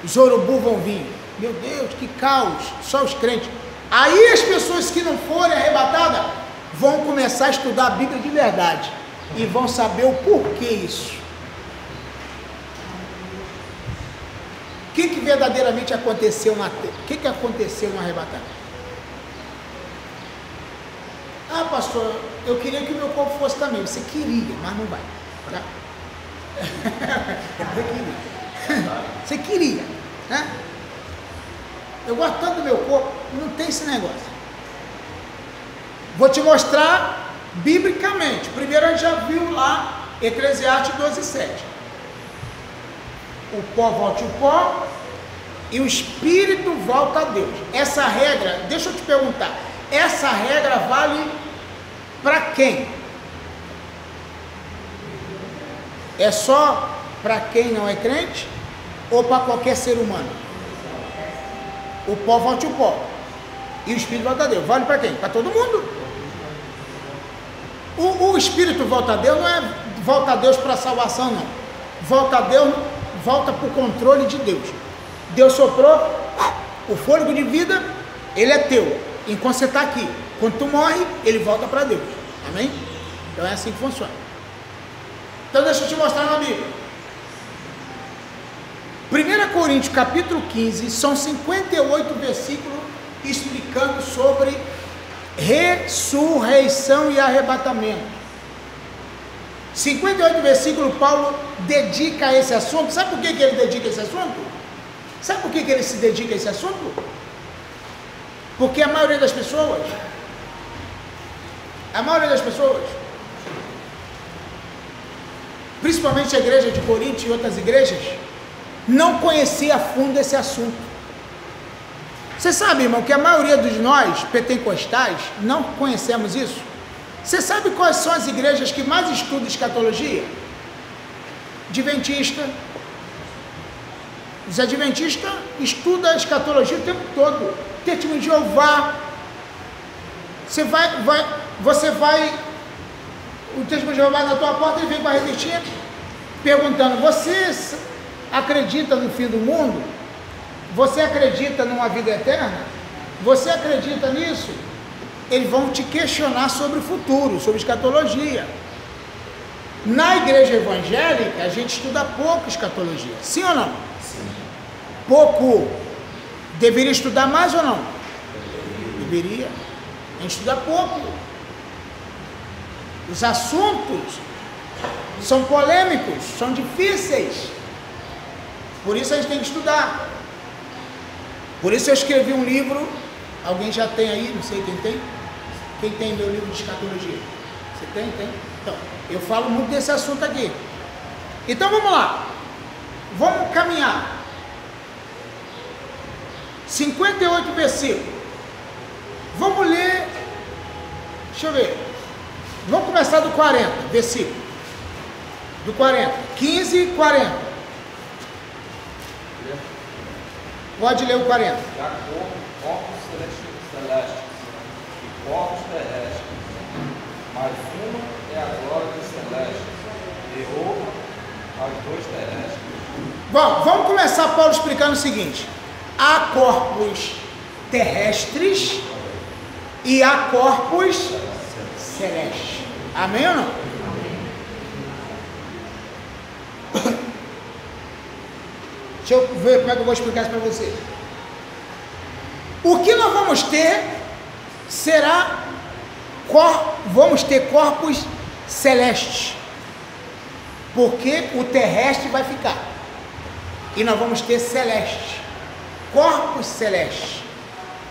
Os urubus vão vir. Meu Deus, que caos, só os crentes. Aí as pessoas que não forem arrebatadas vão começar a estudar a Bíblia de verdade e vão saber o porquê isso. O que verdadeiramente aconteceu o que aconteceu no arrebatamento? Ah, pastor, eu queria que o meu corpo fosse também. Você queria, mas não vai. Tá? Você queria, né? Eu gosto tanto do meu corpo, não tem esse negócio. Vou te mostrar biblicamente. Primeiro a gente já viu lá Eclesiastes 12:7. O pó volta ao pó e o espírito volta a Deus. Essa regra, deixa eu te perguntar, essa regra vale para quem? É só para quem não é crente ou para qualquer ser humano? O pó volta ao pó e o espírito volta a Deus. Vale para quem? Para todo mundo. O espírito volta a Deus não é volta a Deus para salvação, não. Volta a Deus, volta para o controle de Deus. Deus soprou o fôlego de vida, ele é teu enquanto você está aqui. Quando tu morre, ele volta para Deus. Amém? Então é assim que funciona. Então deixa eu te mostrar na Bíblia. 1 Coríntios capítulo 15, são 58 versículos explicando sobre ressurreição e arrebatamento. 58 versículos Paulo dedica a esse assunto. Sabe por que ele dedica a esse assunto? Sabe por que ele se dedica a esse assunto? Porque a maioria das pessoas, principalmente a igreja de Corinto e outras igrejas, não conhecia a fundo esse assunto. Você sabe, irmão, que a maioria dos nós, pentecostais, não conhecemos isso? Você sabe quais são as igrejas que mais estudam escatologia? Adventista. Os adventistas estudam a escatologia o tempo todo. Testemunho de Jeová. Você vai, o testemunho de Jeová na tua porta, ele vem com a revistinha perguntando: você acredita no fim do mundo? Você acredita numa vida eterna? Você acredita nisso? Eles vão te questionar sobre o futuro, sobre escatologia. Na igreja evangélica, a gente estuda pouco escatologia. Sim ou não? Sim. Pouco. Deveria estudar mais ou não? Deveria. A gente estuda pouco. Os assuntos são polêmicos, são difíceis. Por isso a gente tem que estudar. Por isso eu escrevi um livro. Alguém já tem aí? Não sei quem tem. Quem tem meu livro de escatologia? Você tem? Tem? Então, eu falo muito desse assunto aqui. Então vamos lá. Vamos caminhar. 58 versículos. Vamos ler. Deixa eu ver. Vamos começar do 40, versículo. Do 40. 15 e 40. Pode ler o 40. De acordo com corpos celestes e corpos terrestres, mas uma é a glória dos celestes e outra aos dois terrestres. Bom, vamos começar Paulo explicando o seguinte: há corpos terrestres e há corpos celestes. Amém ou não? Deixa eu ver como é que eu vou explicar isso para você. O que nós vamos ter será, vamos ter corpos celestes, porque o terrestre vai ficar, e nós vamos ter celestes, corpos celestes,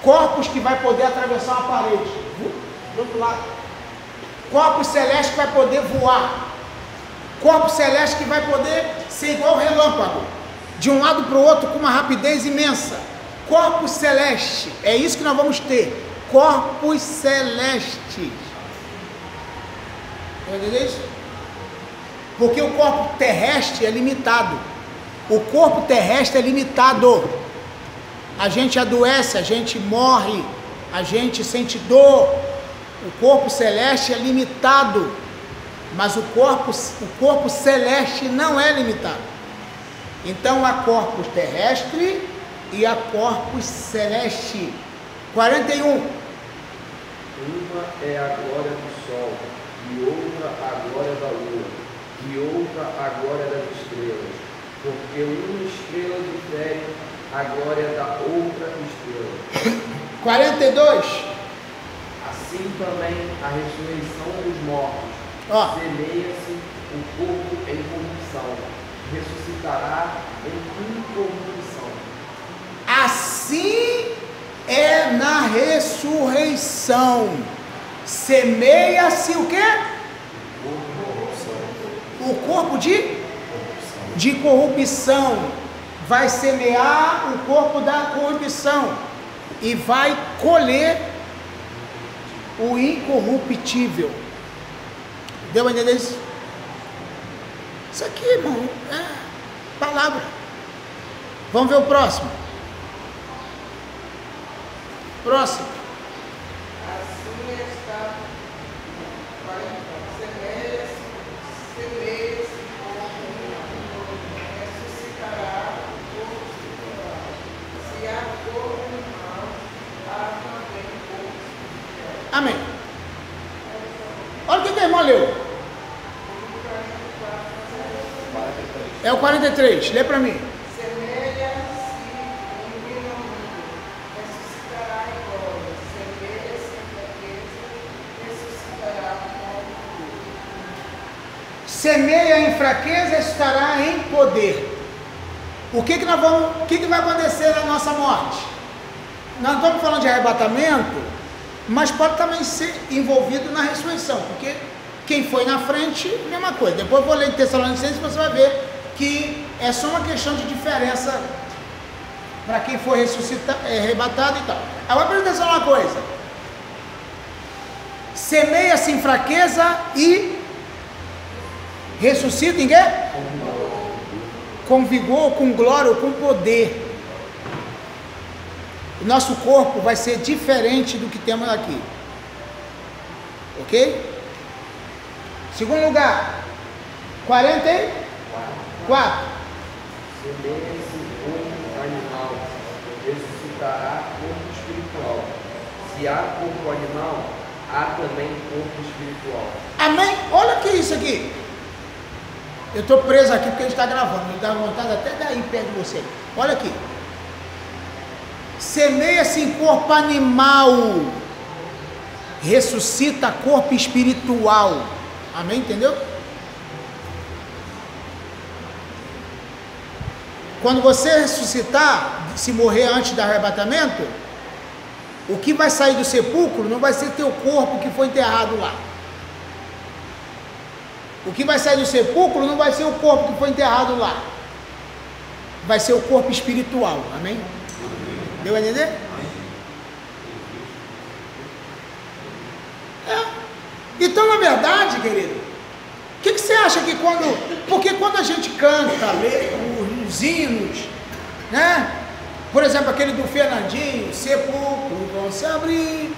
corpos que vai poder atravessar uma parede, do outro lado, corpos celestes que vai poder voar, corpos celestes que vai poder ser igual ao relâmpago, de um lado para o outro com uma rapidez imensa. Corpos celestes, é isso que nós vamos ter, corpos celestes. Entendeu isso? Porque o corpo terrestre é limitado. O corpo terrestre é limitado. A gente adoece, a gente morre, a gente sente dor. O corpo celeste é limitado, mas o corpo celeste não é limitado. Então há corpos terrestres e a corpos celeste. 41. Uma é a glória do sol, e outra a glória da lua, e outra a glória das estrelas, porque uma estrela difere a glória da outra estrela. 42. Assim também a ressurreição dos mortos, Ó. semeia-se o corpo em corrupção, ressuscitará em incorrupção. Assim é na ressurreição. Semeia-se o quê? O corpo de corrupção. Vai semear o corpo da corrupção e vai colher o incorruptível. Deu a entender isso? Isso aqui, irmão, é palavra. Vamos ver o próximo. Próximo. Assim está, semeia-se, ressuscitará o corpo espiritual. Se há corpo animal, há também corpo espiritual. Amém. Olha o que a irmã leu. É o 43. Lê para mim. Semeia em fraqueza, estará em poder. O que vai acontecer na nossa morte? Nós não estamos falando de arrebatamento, mas pode também ser envolvido na ressurreição, porque quem foi na frente, mesma coisa. Depois eu vou ler em Tessalonicenses, você vai ver que é só uma questão de diferença para quem foi arrebatado e tal. Agora presta atenção numa coisa: semeia-se em fraqueza e ressuscita em quê? Com vigor, com glória, com poder. O nosso corpo vai ser diferente do que temos aqui. Ok? Segundo lugar, 44. Semeia-se corpo animal, ressuscitará corpo espiritual. Se há corpo animal, há também corpo espiritual. Amém? Olha que isso aqui. Eu estou preso aqui porque a gente está gravando. Me dá vontade até daí perto de você. Olha aqui. Semeia-se em corpo animal, ressuscita corpo espiritual. Amém? Entendeu? Quando você ressuscitar, se morrer antes do arrebatamento, o que vai sair do sepulcro não vai ser teu corpo que foi enterrado lá. O que vai sair do sepulcro não vai ser o corpo que foi enterrado lá. Vai ser o corpo espiritual. Amém? Deu a entender? É. Então, na verdade, querido, o que você acha que porque quando a gente canta, lê os hinos, né? Por exemplo, aquele do Fernandinho, sepulcro vão se abrir.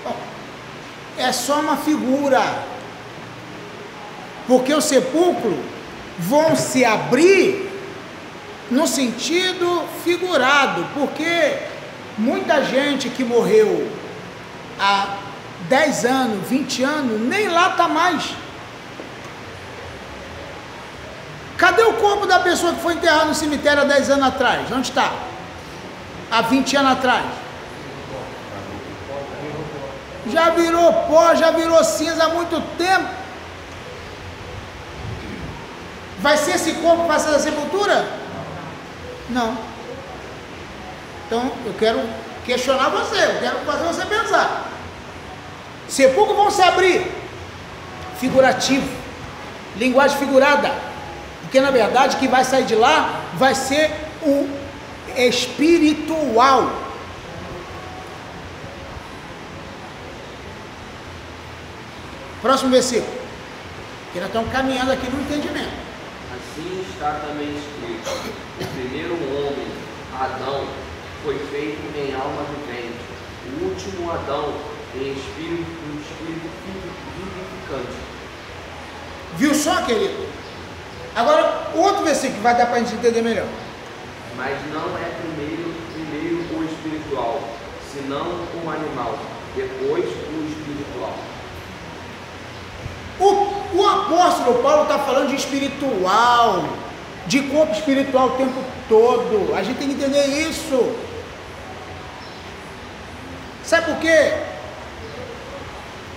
Bom, é só uma figura. Porque o sepulcro vão se abrir no sentido figurado, porque muita gente que morreu há 10 anos, 20 anos, nem lá está mais. Cadê o corpo da pessoa que foi enterrada no cemitério há 10 anos atrás? Onde está? Há 20 anos atrás? Já virou pó, já virou cinza há muito tempo. Vai ser esse corpo que vai ser da sepultura? Não. Então, eu quero questionar você, eu quero fazer você pensar. Sepulcros vão se abrir. Figurativo. Linguagem figurada. Porque, na verdade, o que vai sair de lá vai ser o espiritual. Próximo versículo. Que nós estamos caminhando aqui no entendimento. Assim está também escrito: o primeiro homem, Adão, foi feito em alma vivente. O último Adão em espírito vivificante. Viu só, querido? Agora, outro versículo que vai dar para a gente entender melhor. mas não é primeiro o espiritual, senão o animal, depois o espiritual. O apóstolo Paulo está falando de espiritual, de corpo espiritual o tempo todo. A gente tem que entender isso. Sabe por quê?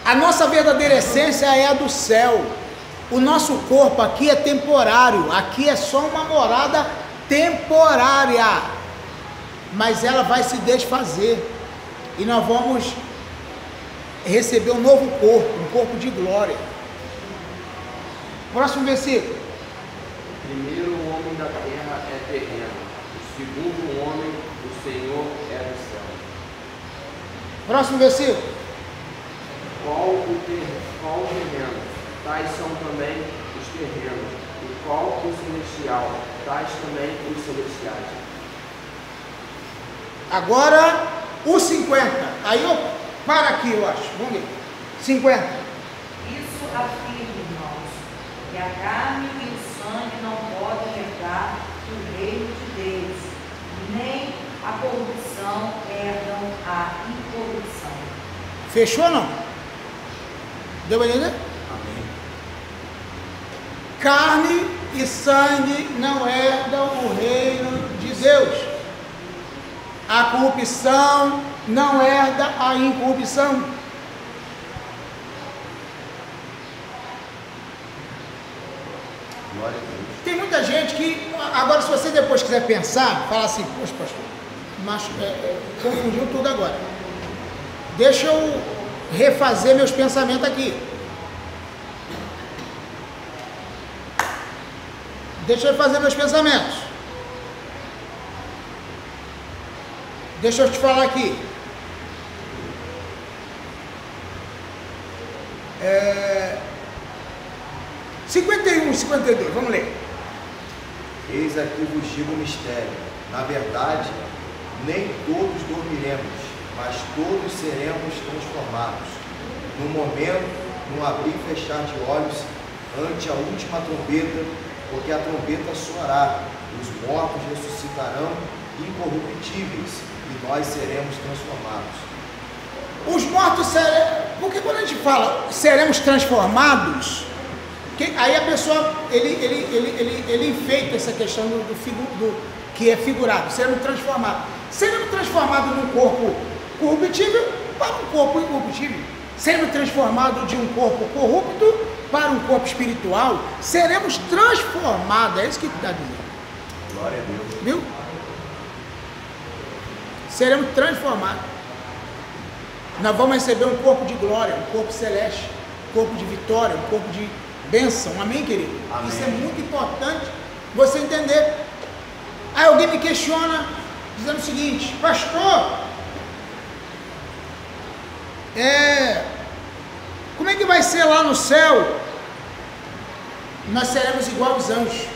A nossa verdadeira essência é a do céu. O nosso corpo aqui é temporário. Aqui é só uma morada temporária. Mas ela vai se desfazer. E nós vamos receber um novo corpo, um corpo de glória. Próximo versículo. Primeiro o homem da terra é terreno, o segundo homem, o Senhor é do céu. Próximo versículo. Qual o terreno? Tais são também os terrenos, e qual o celestial? Tais também os celestiais. Agora, o 50. Aí eu paro aqui, eu acho. Vamos ver. 50. Isso afirma, irmãos, que a carne e o sangue não podem herdar o reino de Deus, nem a corrupção herdam a incorrupção. Fechou ou não? Deu pra entender? Amém. Carne e sangue não herdam o reino de Deus. A corrupção não herda a incorrupção. Glória a Deus. Tem muita gente que, agora se você depois quiser pensar, fala assim, poxa pastor, mas confundiu tudo agora. Deixa eu refazer meus pensamentos aqui. Deixa eu fazer meus pensamentos. Deixa eu te falar aqui. 51 e 52, vamos ler. Eis aqui vos digo o mistério. Na verdade, nem todos dormiremos, mas todos seremos transformados. No momento, num abrir e fechar de olhos, ante a última trombeta, porque a trombeta soará, os mortos ressuscitarão incorruptíveis, e nós seremos transformados. Os mortos serão... Porque quando a gente fala seremos transformados, aí a pessoa, ele enfeita essa questão do que é figurado, seremos transformados. Seremos transformados num corpo corruptível para um corpo incorruptível. Seremos transformados de um corpo corrupto para um corpo espiritual. Seremos transformados, é isso que está dizendo. Glória a Deus. Viu? Seremos transformados. Nós vamos receber um corpo de glória, um corpo celeste, um corpo de vitória, um corpo de bênção. Amém, querido? Amém. Isso é muito importante você entender. Aí alguém me questiona, dizendo o seguinte, pastor, como é que vai ser lá no céu? Nós seremos igual aos anjos,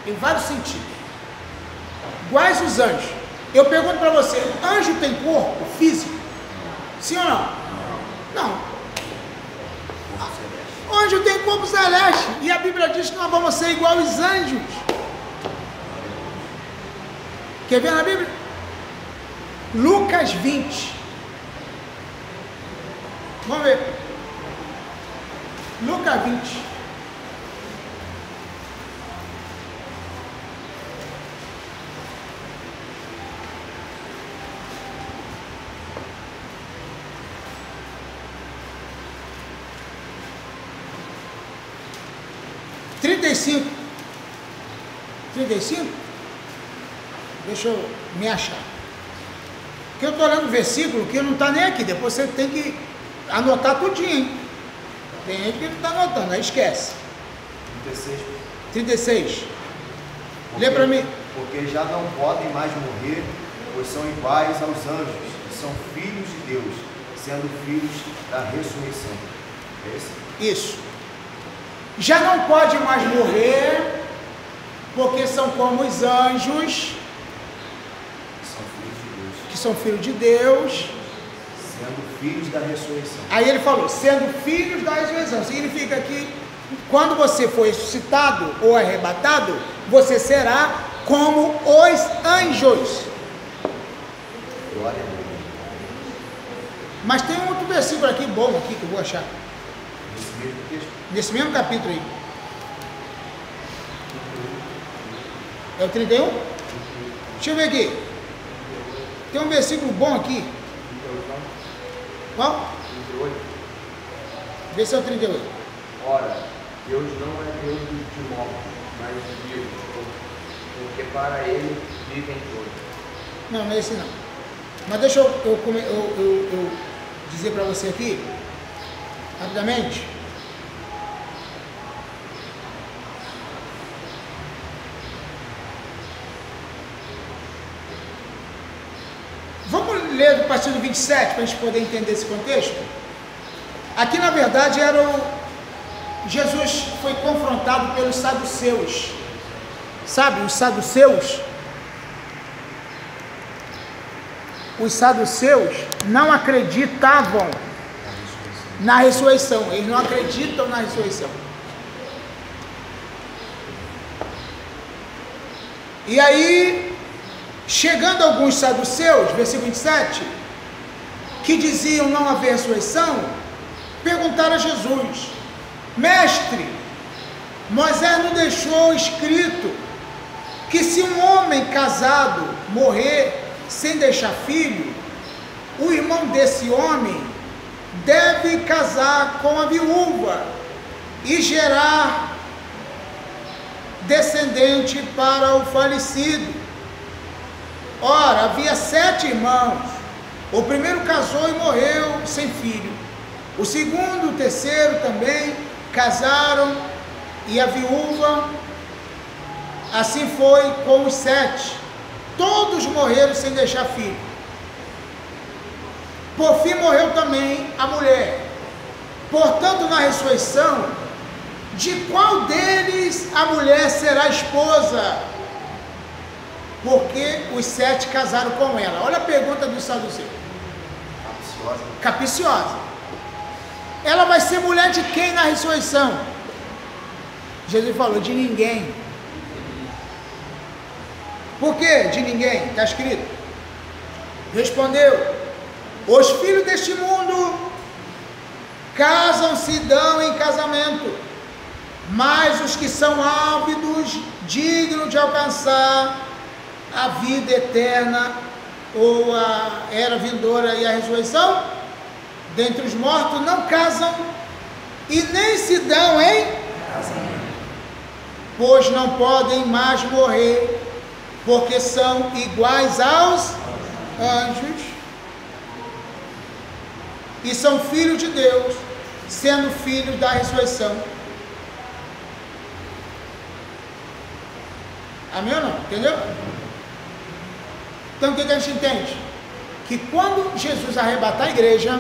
em vários sentidos. Iguais os anjos. Eu pergunto para você, anjo tem corpo físico? Sim ou não? Não. Anjo tem corpo celeste. E a Bíblia diz que nós vamos ser igual aos anjos. Quer ver na Bíblia? Lucas 20. Vamos ver. Lucas 20. (35). Deixa eu me achar. Porque eu estou olhando o versículo que não está nem aqui. Depois você tem que anotar tudinho, hein? Tem gente que não está anotando, aí esquece. 36. Lê para mim. Porque já não podem mais morrer, pois são iguais aos anjos, e são filhos de Deus, sendo filhos da ressurreição. É esse? Isso. Já não pode mais morrer, porque são como os anjos, que são filhos de Deus, sendo filhos da ressurreição. Aí ele falou, sendo filhos da ressurreição, significa que quando você for ressuscitado ou arrebatado, você será como os anjos. Glória a Deus. Mas tem um outro versículo aqui, bom aqui, que eu vou achar. Nesse mesmo texto. Nesse mesmo capítulo aí. É o 31? Deixa eu ver aqui. Tem um versículo bom aqui. Qual? 38. Vê se é o 38. Ora, Deus não é Deus de mortos, mas de vivos, porque para Ele vivem todos. Não, não é esse não. Mas deixa eu dizer para você aqui, rapidamente. Vamos ler do partir do 27 para a gente poder entender esse contexto. Aqui na verdade Jesus foi confrontado pelos saduceus. Sabe, os saduceus? Os saduceus não acreditavam na ressurreição. Eles não acreditam na ressurreição. E aí, chegando alguns saduceus, versículo 27, que diziam não haver ressurreição, perguntaram a Jesus: Mestre, Moisés nos deixou escrito que se um homem casado morrer sem deixar filho, o irmão desse homem deve casar com a viúva e gerar descendente para o falecido. Ora, havia 7 irmãos. O primeiro casou e morreu sem filho. O segundo, o terceiro também casaram, e a viúva, assim foi com os 7. Todos morreram sem deixar filho. Por fim morreu também a mulher. Portanto, na ressurreição, de qual deles a mulher será esposa? Porque os 7 casaram com ela. Olha a pergunta do saduceu. Capciosa. Capciosa. Ela vai ser mulher de quem na ressurreição? Jesus falou: de ninguém. Por que de ninguém? Está escrito. Respondeu: os filhos deste mundo casam-se e dão em casamento, mas os que são ávidos, dignos de alcançar a vida eterna ou a era vindoura e a ressurreição dentre os mortos, não casam e nem se dão em casamento, pois não podem mais morrer, porque são iguais aos anjos e são filhos de Deus, sendo filhos da ressurreição. Amém ou não? Entendeu? Então o que a gente entende? Que quando Jesus arrebatar a igreja,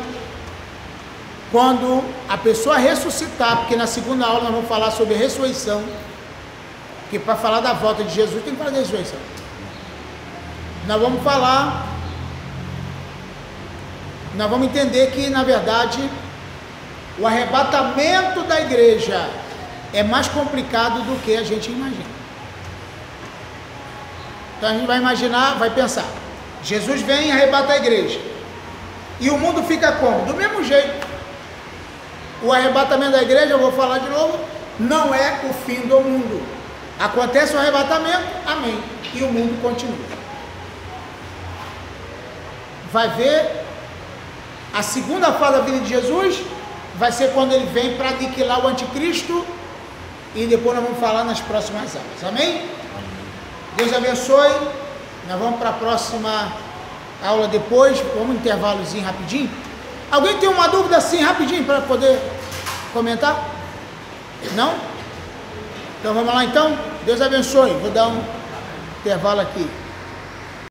quando a pessoa ressuscitar, porque na segunda aula nós vamos falar sobre ressurreição, porque para falar da volta de Jesus tem que falar da ressurreição. Nós vamos falar, nós vamos entender que na verdade o arrebatamento da igreja é mais complicado do que a gente imagina. Então a gente vai imaginar, vai pensar, Jesus vem e arrebata a igreja, e o mundo fica como? Do mesmo jeito. O arrebatamento da igreja, eu vou falar de novo, não é o fim do mundo. Acontece o arrebatamento, amém, e o mundo continua. Vai ver, a segunda fase da vida de Jesus vai ser quando ele vem para aniquilar o anticristo, e depois nós vamos falar nas próximas aulas, amém? Deus abençoe. Nós vamos para a próxima aula depois. Vamos um intervalozinho rapidinho. Alguém tem uma dúvida assim rapidinho para poder comentar? Não? Então vamos lá então. Deus abençoe. Vou dar um intervalo aqui.